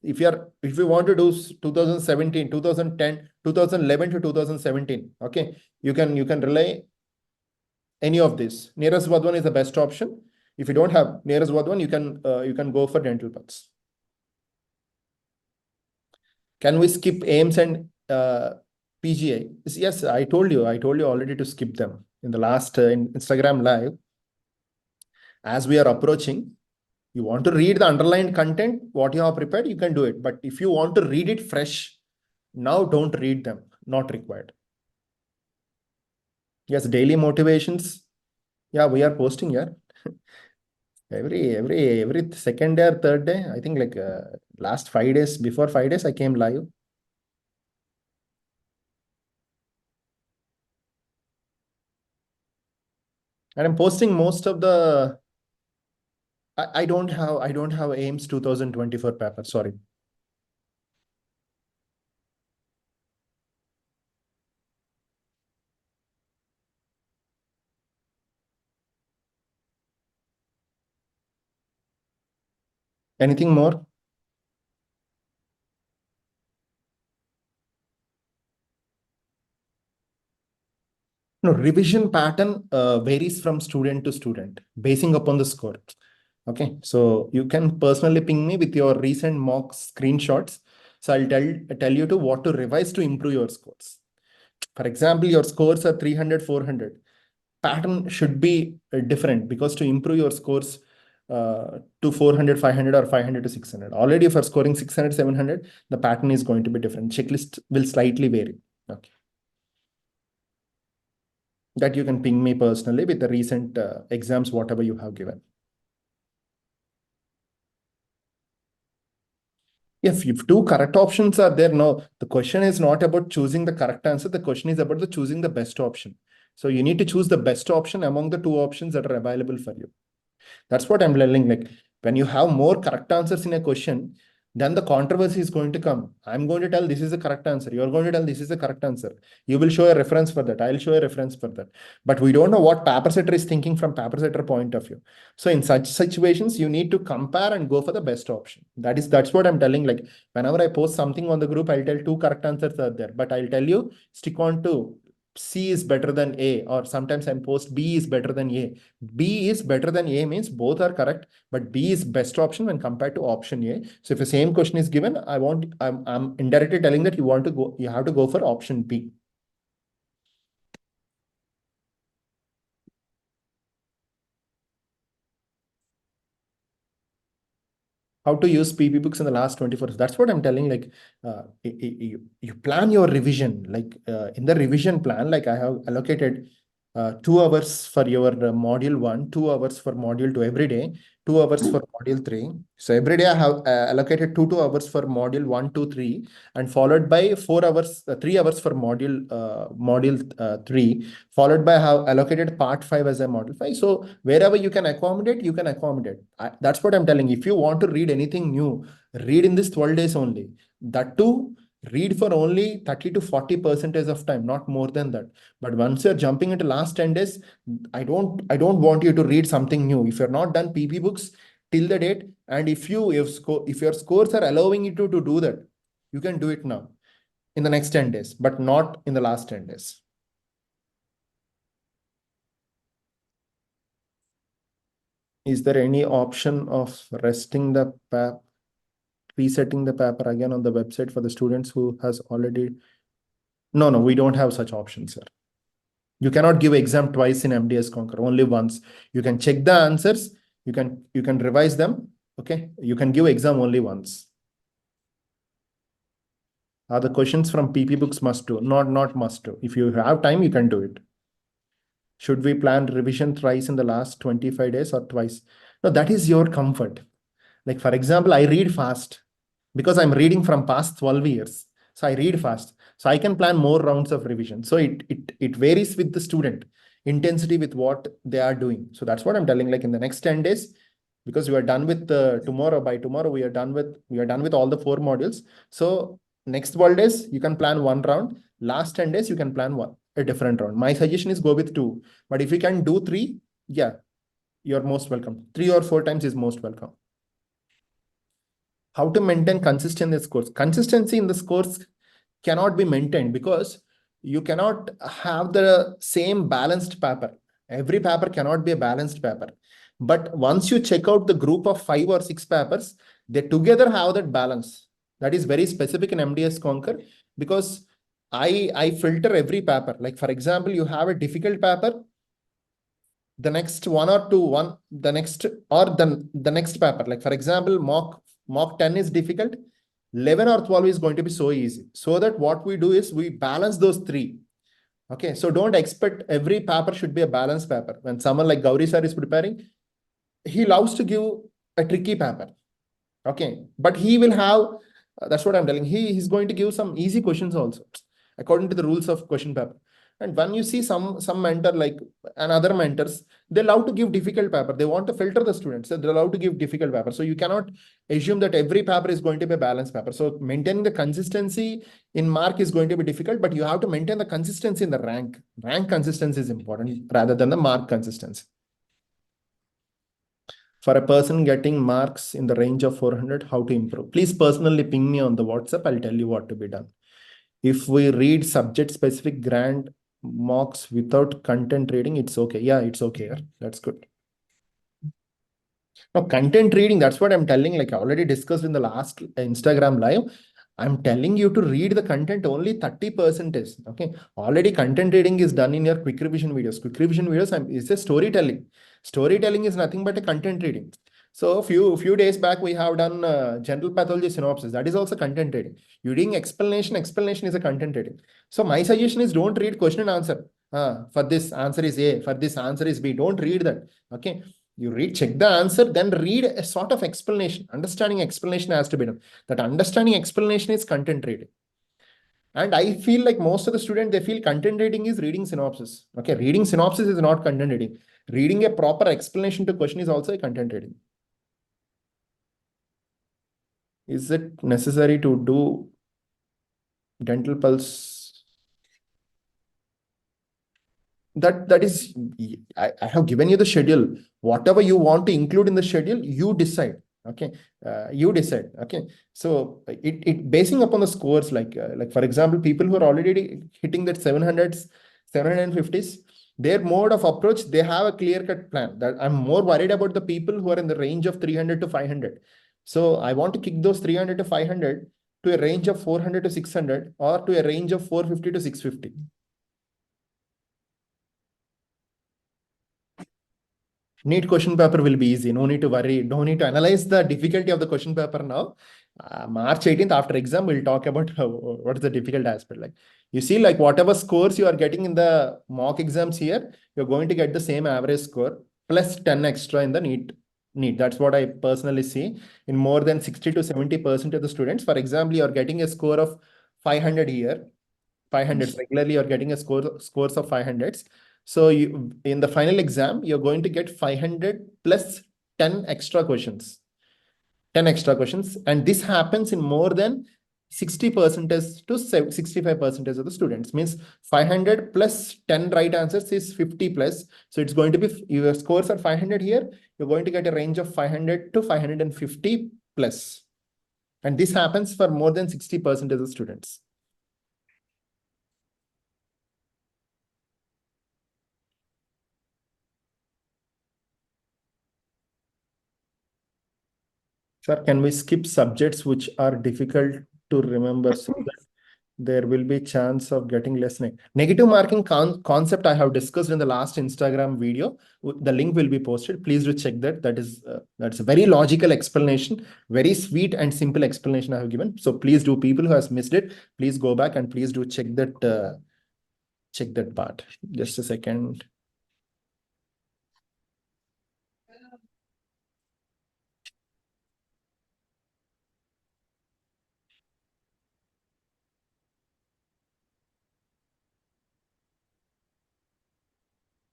if you want to do 2017, 2010, 2011 to 2017, okay, you can rely any of this. Nearest Vadwan is the best option. If you don't have nearest Vadwan, you can go for dental pulse. Can we skip AIMS and PGI? Yes, I told you already to skip them in the last Instagram live. As we are approaching, you want to read the underlined content, what you have prepared, you can do it. But if you want to read it fresh, now don't read them, not required. Yes, daily motivations. Yeah, we are posting here. every second day or third day. I think like last 5 days, before 5 days, I came live. And I'm posting most of the I don't have AIMS 2024 paper. Sorry. Anything more? No, revision pattern varies from student to student, basing upon the score. Okay, so you can personally ping me with your recent mock screenshots. So I'll tell you to what to revise to improve your scores. For example, your scores are 300, 400. Pattern should be different because to improve your scores to 400, 500 or 500 to 600. Already for scoring 600, 700, the pattern is going to be different. Checklist will slightly vary. Okay. That you can ping me personally with the recent exams, whatever you have given. If two correct options are there, no, the question is not about choosing the correct answer. The question is about the choosing the best option. So you need to choose the best option among the two options that are available for you. That's what I'm telling. Like when you have more correct answers in a question, then the controversy is going to come. I'm going to tell this is the correct answer. You're going to tell this is the correct answer. You will show a reference for that. I'll show a reference for that. But we don't know what paper setter is thinking from paper setter point of view. So in such situations, you need to compare and go for the best option. That's what I'm telling. Like whenever I post something on the group, I'll tell two correct answers are there. But I'll tell you, stick on to C is better than A, or sometimes I post B is better than A. B is better than A means both are correct, but B is best option when compared to option A. So if the same question is given, I'm indirectly telling that you have to go for option B. How to use PP books in the last 24 hours. That's what I'm telling. Like you plan your revision. Like in the revision plan, like I have allocated 2 hours for your module 1, 2 hours for module 2 every day, 2 hours for module 3. So every day I have allocated 2 hours for module 1, 2, 3, and followed by 4 hours, 3 hours for module 3, followed by how allocated part 5 as a module 5. So wherever you can accommodate, you can accommodate. That's what I'm telling. If you want to read anything new, read in this 12 days only. That too, read for only 30 to 40% of time, not more than that. But once you're jumping into last 10 days, I don't want you to read something new. If you're not done PP books till the date, and if your scores are allowing you to do that, you can do it now in the next 10 days, but not in the last 10 days. Is there any option of resetting the paper again on the website for the students who has already? No, we don't have such options, sir. You cannot give exam twice in MDS Conquer, only once. You can check the answers, you can revise them. Okay, you can give exam only once. Are the questions from PP books must do? Not must do. If you have time, you can do it. Should we plan revision thrice in the last 25 days or twice? No, that is your comfort. Like for example, I read fast because I'm reading from past 12 years. So I read fast. So I can plan more rounds of revision. So it varies with the student intensity with what they are doing. So that's what I'm telling. Like in the next 10 days, because we are done with tomorrow. By tomorrow, we are done with all the 4 modules. So next 12 days, you can plan one round. Last 10 days, you can plan a different round. My suggestion is go with 2. But if you can do 3, yeah, you're most welcome. 3 or 4 times is most welcome. How to maintain consistency in this course? Consistency in this course cannot be maintained because you cannot have the same balanced paper. Every paper cannot be a balanced paper. But once you check out the group of 5 or 6 papers, they together have that balance. That is very specific in MDS Conquer because I filter every paper. Like for example, you have a difficult paper, the next one or two, the next or the next paper. Like for example, mock 10 is difficult, 11 or 12 is going to be so easy. So that what we do is we balance those 3. Okay, so don't expect every paper should be a balanced paper. When someone like Gauri sir is preparing, he loves to give a tricky paper. Okay, but he will have, that's what I'm telling. He's going to give some easy questions also, according to the rules of question paper. And when you see some mentor like and other mentors, they love to give difficult paper. They want to filter the students. So they love to give difficult paper. So you cannot assume that every paper is going to be a balanced paper. So maintaining the consistency in mark is going to be difficult, but you have to maintain the consistency in the rank. Rank consistency is important rather than the mark consistency. For a person getting marks in the range of 400, how to improve? Please personally ping me on the WhatsApp. I'll tell you what to be done. If we read subject specific grand mocks without content reading, it's okay. Yeah, it's okay. That's good. Now, content reading, that's what I'm telling. Like I already discussed in the last Instagram live. I'm telling you to read the content only 30%. Okay. Already content reading is done in your quick revision videos. Quick revision videos is a storytelling. Storytelling is nothing but a content reading. So few days back, we have done general pathology synopsis. That is also content reading. You doing explanation. Explanation is a content reading. So my suggestion is don't read question and answer. For this answer is A. For this answer is B. Don't read that. Okay. You check the answer, then read a sort of explanation. Understanding explanation has to be done. That understanding explanation is content reading. And I feel like most of the students, they feel content reading is reading synopsis. Okay, reading synopsis is not content reading. Reading a proper explanation to question is also a content reading. Is it necessary to do dental pulse? That is, I have given you the schedule. Whatever you want to include in the schedule, you decide. Okay, you decide. Okay, so it basing upon the scores, like for example, people who are already hitting that 700s, 750s, their mode of approach, they have a clear-cut plan. That I'm more worried about the people who are in the range of 300 to 500. So I want to kick those 300 to 500 to a range of 400 to 600 or to a range of 450 to 650. Neat question paper will be easy. No need to worry. Don't need to analyze the difficulty of the question paper now. March 18th after exam, we'll talk about what is the difficult aspect. Like you see, like whatever scores you are getting in the mock exams here, you're going to get the same average score plus 10 extra in the NEET. That's what I personally see in more than 60 to 70% of the students. For example, you're getting a score of 500 here, 500 regularly. You're getting a scores of 500s. So you in the final exam, you're going to get 500 plus 10 extra questions. 10 extra questions. And this happens in more than 60% to 65% of the students. Means 500 plus 10 right answers is 50 plus. So it's going to be, your scores are 500 here. You're going to get a range of 500 to 550 plus. And this happens for more than 60% of the students. Sir, can we skip subjects which are difficult to remember so that there will be chance of getting less negative marking concept I have discussed in the last Instagram video. The link will be posted. Please do check that. That's a very logical explanation, very sweet and simple explanation I have given. So please do, people who has missed it, please go back and please do check that part. Just a second.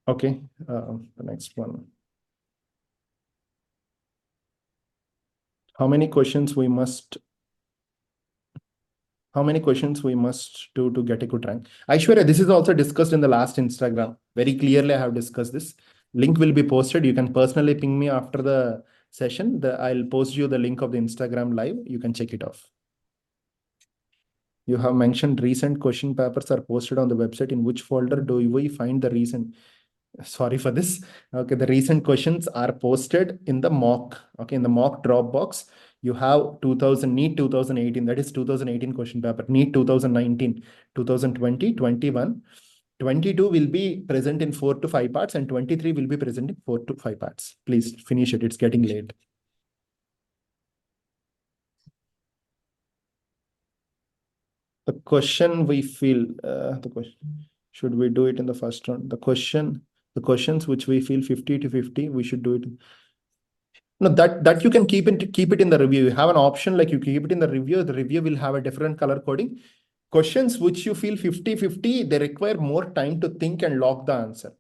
Okay, the next one. How many questions we must How many questions we must do to get a good rank? Aishwarya, this is also discussed in the last Instagram. Very clearly, I have discussed this. Link will be posted. You can personally ping me after the session. I'll post you the link of the Instagram live. You can check it off. You have mentioned recent question papers are posted on the website. In which folder do we find the recent? Sorry for this. Okay, the recent questions are posted in the mock. Okay, in the mock Dropbox, you have 2000 Neet 2018. That is 2018 question paper. Neet 2019, 2020, 21. 22 will be present in 4 to 5 parts, and 23 will be present in 4 to 5 parts. Please finish it. It's getting late. The question we feel, the question, should we do it in the first round? The questions which we feel 50 to 50, we should do it. No, that you can keep it in the review. You have an option like you keep it in the review. The review will have a different color coding. Questions which you feel 50-50, they require more time to think and log the answer.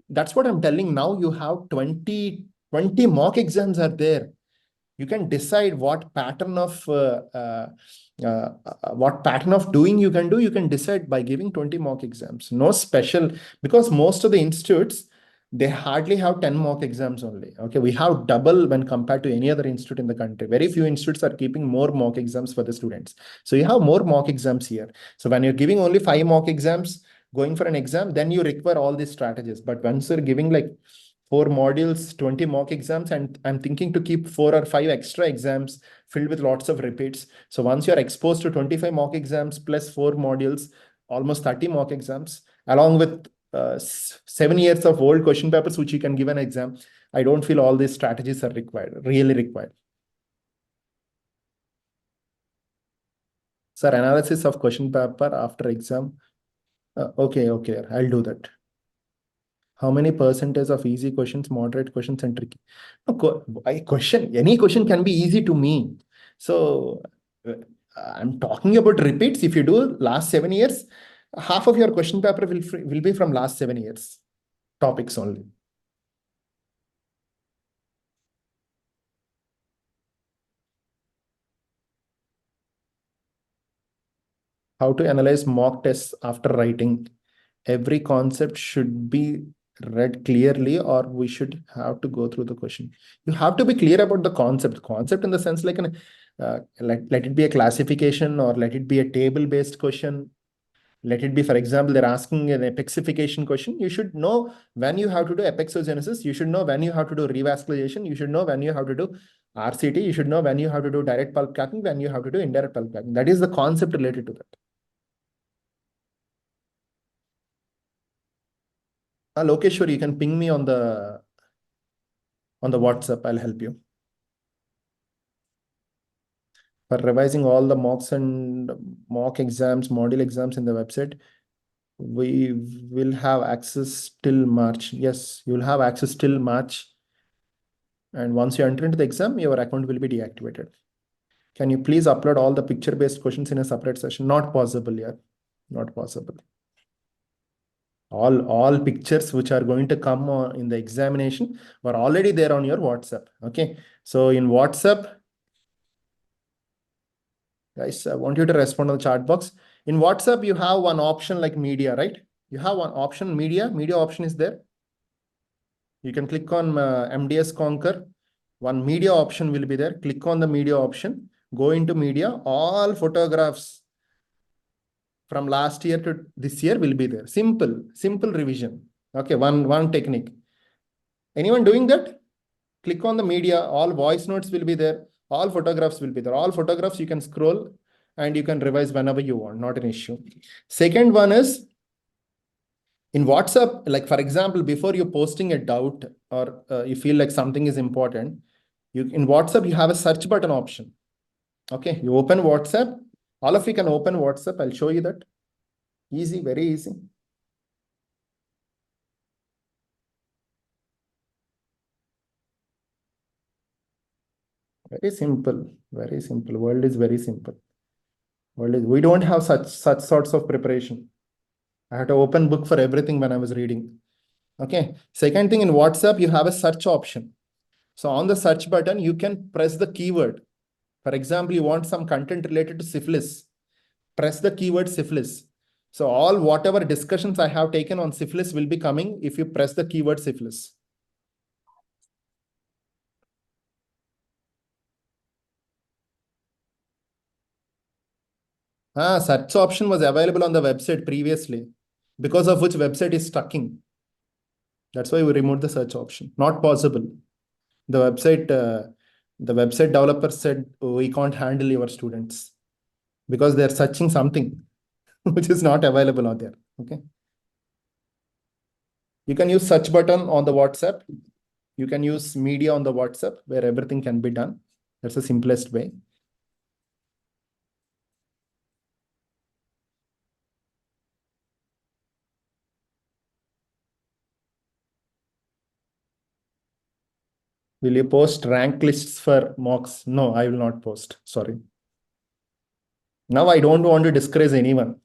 That's what I'm telling now. You have 20 mock exams are there. You can decide what pattern of doing you can do. You can decide by giving 20 mock exams. No special, because most of the institutes, they hardly have 10 mock exams only. Okay, we have double when compared to any other institute in the country. Very few institutes are keeping more mock exams for the students. So you have more mock exams here. So when you're giving only 5 mock exams, going for an exam, then you require all these strategies. But once you're giving like 4 modules, 20 mock exams, and I'm thinking to keep 4 or 5 extra exams filled with lots of repeats. So once you're exposed to 25 mock exams plus 4 modules, almost 30 mock exams, along with 7 years of old question papers, which you can give an exam, I don't feel all these strategies are required, really required. Sir, analysis of question paper after exam. Okay, I'll do that. How many percentage of easy questions, moderate questions, and tricky? No, any question can be easy to me. So I'm talking about repeats. If you do last 7 years, half of your question paper will be from last 7 years topics only. How to analyze mock tests after writing? Every concept should be read clearly, or we should have to go through the question. You have to be clear about the concept in the sense like let it be a classification, or let it be a table based question. Let it be, for example, they're asking an epexification question. You should know when you have to do epexogenesis. You should know when you have to do revascularization. You should know when you have to do RCT. You should know when you have to do direct pulp cracking, when you have to do indirect pulp cracking. That is the concept related to that. Lokeshwar, you can ping me on the WhatsApp. I'll help you. For revising all the mocks and mock exams, module exams in the website, we will have access till March. Yes, you will have access till March. And once you enter into the exam, your account will be deactivated. Can you please upload all the picture-based questions in a separate session? Not possible, yeah. Not possible. All pictures which are going to come in the examination were already there on your WhatsApp. Okay. So in WhatsApp, guys, I want you to respond on the chat box. In WhatsApp, you have one option like media, right? You have one option, media. Media option is there. You can click on MDS Conquer. One media option will be there. Click on the media option. Go into media. All photographs from last year to this year will be there. Simple revision. Okay, one technique. Anyone doing that? Click on the media. All voice notes will be there. All photographs will be there. All photographs you can scroll and you can revise whenever you want. Not an issue. Second one is in WhatsApp, like for example, before you posting a doubt or you feel like something is important, in WhatsApp, you have a search button option. Okay, you open WhatsApp. All of you can open WhatsApp. I'll show you that. Easy, very easy. Very simple, very simple. World is very simple. We don't have such sorts of preparation. I had to open book for everything when I was reading. Okay. Second thing, in WhatsApp, you have a search option. So on the search button, you can press the keyword. For example, you want some content related to syphilis. press the keyword syphilis. So all whatever discussions I have taken on syphilis will be coming if you press the keyword syphilis. Search option was available on the website previously, because of which website is stucking. That's why we removed the search option. Not possible. The website developer said, "Oh, we can't handle your students because they're searching something which is not available out there." Okay. You can use search button on the WhatsApp. You can use media on the WhatsApp where everything can be done. That's the simplest way. Will you post rank lists for mocks? No, I will not post. Sorry. Now I don't want to discourage anyone.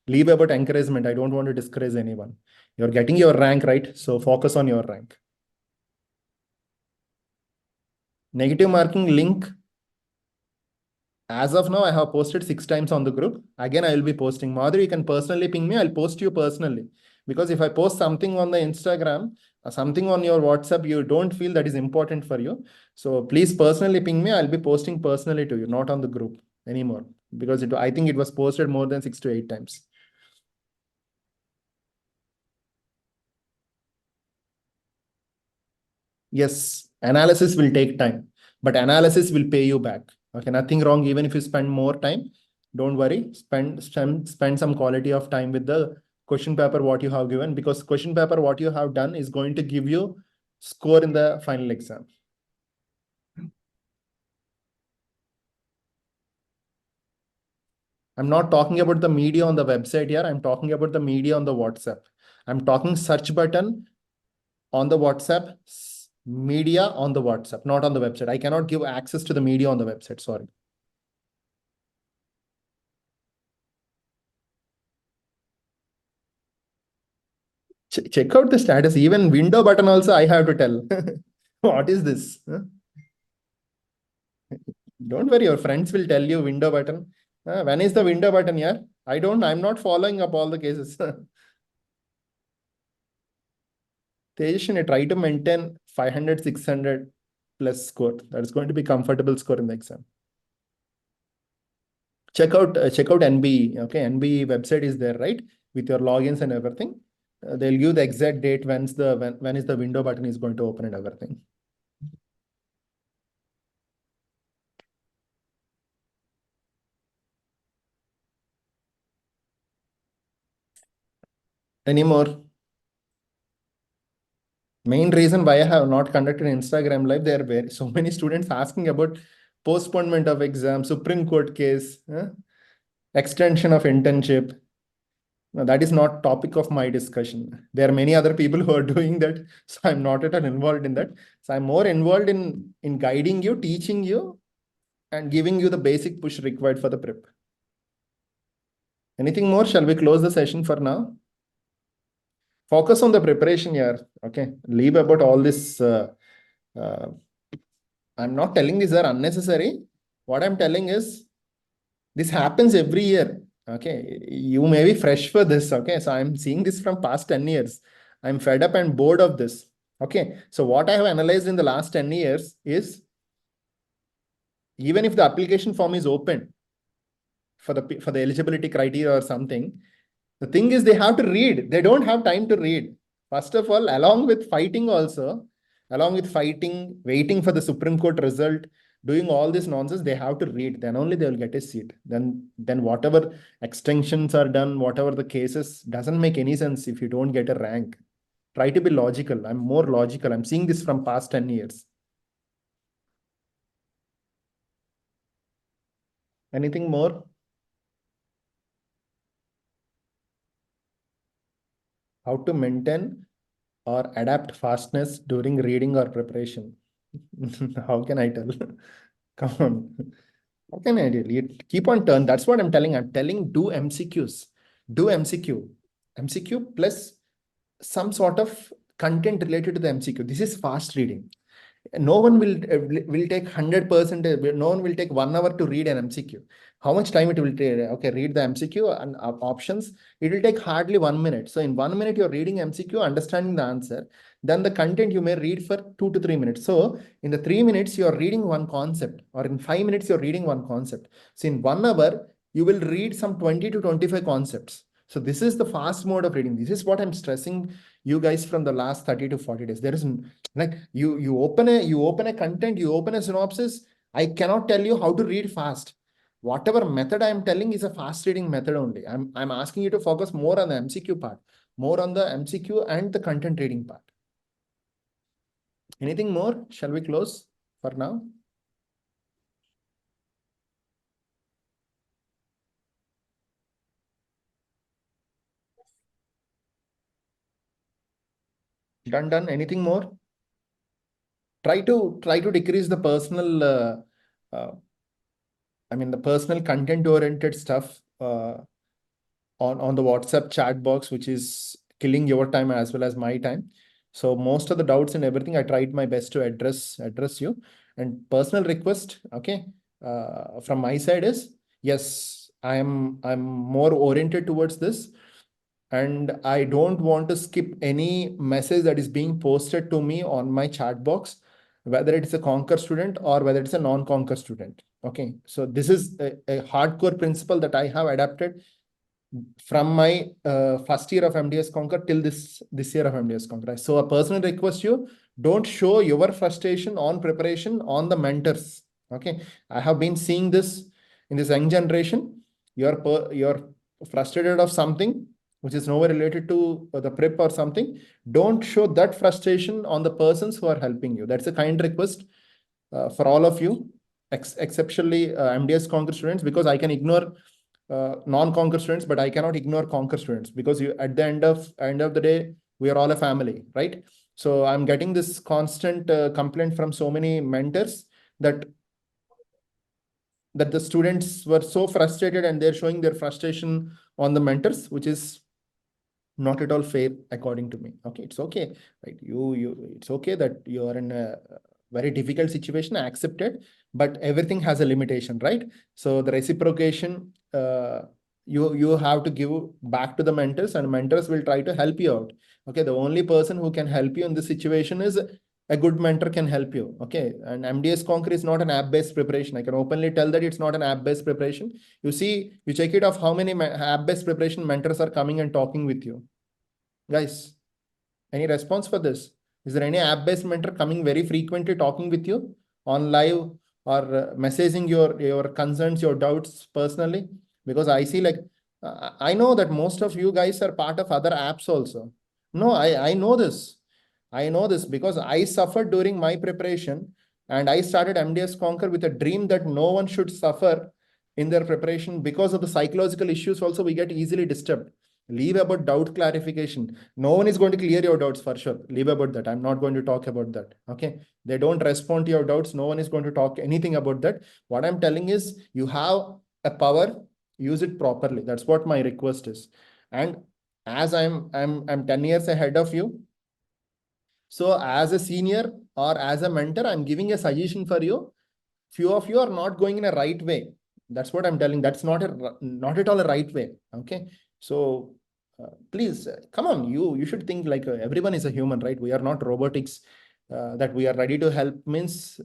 Leave about encouragement. I don't want to discourage anyone. You're getting your rank, right? So focus on your rank. Negative marking link. As of now, I have posted 6 times on the group. Again, I will be posting. Madhuri, you can personally ping me. I'll post you personally. Because if I post something on the Instagram, something on your WhatsApp, you don't feel that is important for you. So please personally ping me. I'll be posting personally to you, not on the group anymore. Because I think it was posted more than 6 to 8 times. Yes, analysis will take time, but analysis will pay you back. Okay, nothing wrong. Even if you spend more time, don't worry. Spend some quality of time with the question paper what you have given, because question paper what you have done is going to give you score in the final exam. I'm not talking about the media on the website here. I'm talking about the media on the WhatsApp. I'm talking search button on the WhatsApp, media on the WhatsApp, not on the website. I cannot give access to the media on the website. Sorry. Check out the status. Even window button also I have to tell. What is this? Huh? Don't worry, your friends will tell you window button. When is the window button here? I'm not following up all the cases. Tejas, try to maintain 500, 600 plus score. That is going to be comfortable score in the exam. Check out NB. Okay, NB website is there, right? With your logins and everything. They'll give the exact date when is the window button is going to open and everything. Any more? Main reason why I have not conducted Instagram live, there were so many students asking about postponement of exam, Supreme Court case, extension of internship. No, that is not topic of my discussion. There are many other people who are doing that, so I'm not at all involved in that. So I'm more involved in guiding you, teaching you, and giving you the basic push required for the prep. Anything more? Shall we close the session for now? Focus on the preparation here. Okay, leave about all this. I'm not telling these are unnecessary. What I'm telling is this happens every year. Okay, you may be fresh for this. Okay, so I'm seeing this from past 10 years. I'm fed up and bored of this. Okay, so what I have analyzed in the last 10 years is, even if the application form is open for the eligibility criteria or something, the thing is they have to read. They don't have time to read. First of all, along with fighting, waiting for the Supreme Court result, doing all this nonsense, they have to read. Then only they will get a seat. Then whatever extensions are done, whatever the cases, doesn't make any sense if you don't get a rank. Try to be logical. I'm more logical. I'm seeing this from past 10 years. Anything more? How to maintain or adapt fastness during reading or preparation? How can I tell? Come on. How can I tell? You keep on turn. That's what I'm telling. I'm telling do MCQs. Do MCQ. MCQ plus some sort of content related to the MCQ. This is fast reading. No one will take 100%. No one will take 1 hour to read an MCQ. How much time it will take? Okay, read the MCQ and options. It will take hardly 1 minute. So in 1 minute, you're reading MCQ, understanding the answer. Then the content you may read for 2 to 3 minutes. So in the 3 minutes, you're reading one concept, or in 5 minutes, you're reading one concept. So in 1 hour, you will read some 20 to 25 concepts. So this is the fast mode of reading. This is what I'm stressing you guys from the last 30 to 40 days. There is like you open a content, you open a synopsis. I cannot tell you how to read fast. Whatever method I'm telling is a fast reading method only. I'm asking you to focus more on the MCQ part, more on the MCQ and the content reading part. Anything more? Shall we close for now? Done. Anything more? Try to decrease the personal uh, the personal content oriented stuff on the WhatsApp chat box, which is killing your time as well as my time. So most of the doubts and everything, I tried my best to address you. And personal request, okay, from my side is, yes, I'm more oriented towards this, and I don't want to skip any message that is being posted to me on my chat box, whether it's a Conquer student or whether it's a non-Conquer student. Okay, so this is a hardcore principle that I have adapted from my first year of MDS Conquer till this year of MDS Conquer. So a personal request, you don't show your frustration on preparation on the mentors. Okay, I have been seeing this in this young generation. You're frustrated of something which is nowhere related to the prep or something. Don't show that frustration on the persons who are helping you. That's a kind request for all of you, exceptionally MDS Conquer students, because I can ignore non-Conquer students, but I cannot ignore Conquer students, because you, at the end of the day, we are all a family, right? So I'm getting this constant complaint from so many mentors that the students were so frustrated and they're showing their frustration on the mentors, which is not at all fair according to me. Okay, it's okay, right? It's okay that you are in a very difficult situation, I accept it, but everything has a limitation, right? So the reciprocation, you have to give back to the mentors, and mentors will try to help you out. Okay, the only person who can help you in this situation is a good mentor can help you. Okay, and MDS Conquer is not an app-based preparation. I can openly tell that it's not an app-based preparation. You see, you check it off how many app-based preparation mentors are coming and talking with you. Guys, any response for this? Is there any app-based mentor coming very frequently talking with you on live, or messaging your concerns, your doubts personally? Because I see, like, I know that most of you guys are part of other apps also. No, I know this. I know this because I suffered during my preparation, and I started MDS Conquer with a dream that no one should suffer in their preparation. Because of the psychological issues also, we get easily disturbed. Leave about doubt clarification. No one is going to clear your doubts for sure. Leave about that. I'm not going to talk about that. Okay. They don't respond to your doubts. No one is going to talk anything about that. What I'm telling is, you have a power, use it properly. That's what my request is. And as I'm 10 years ahead of you, so as a senior or as a mentor, I'm giving a suggestion for you. Few of you are not going in a right way. That's what I'm telling. That's not at all a right way. Okay. So please come on. You should think like everyone is a human, right? We are not robotics. That we are ready to help means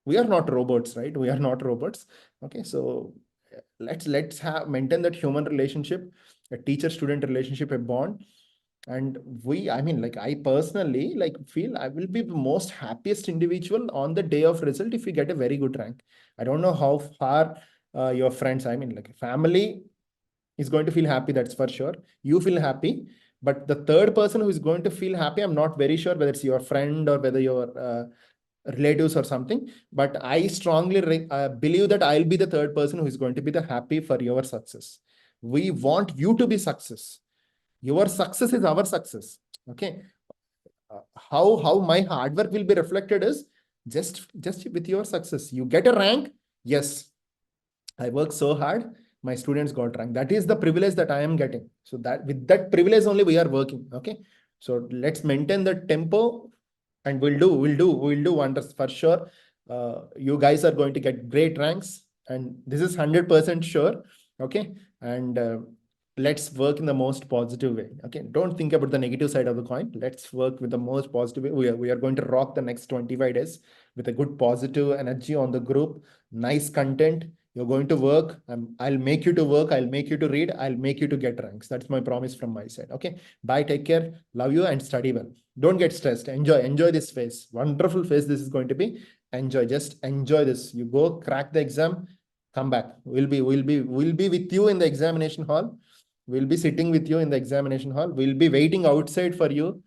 we are not robots, right? We are not robots. Okay. So let's have maintain that human relationship, a teacher-student relationship, a bond. And like, I personally like feel I will be the most happiest individual on the day of result if you get a very good rank. I don't know how far your friends, like family is going to feel happy, that's for sure. You feel happy, but the third person who is going to feel happy, I'm not very sure whether it's your friend or whether your relatives or something. But I strongly believe that I'll be the third person who is going to be the happy for your success. We want you to be success. Your success is our success. Okay. How my hard work will be reflected is just with your success. You get a rank. Yes, I work so hard. My students got rank. That is the privilege that I am getting. So that with that privilege only we are working. Okay. So let's maintain the tempo. and we'll do wonders for sure. You guys are going to get great ranks, and this is 100% sure. Okay, and let's work in the most positive way. Okay, don't think about the negative side of the coin. Let's work with the most positive way. We are going to rock the next 25 days with a good positive energy on the group. Nice content. You're going to work. I'll make you to work. I'll make you to read. I'll make you to get ranks. That's my promise from my side. Okay, bye, take care, love you, and study well. Don't get stressed. Enjoy this phase. Wonderful phase this is going to be. Enjoy, just enjoy this. You go crack the exam, come back. We'll be with you in the examination hall. We'll be sitting with you in the examination hall. We'll be waiting outside for you.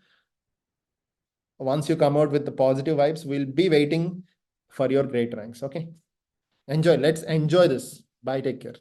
Once you come out with the positive vibes, we'll be waiting for your great ranks. Okay, enjoy. Let's enjoy this. Bye, take care.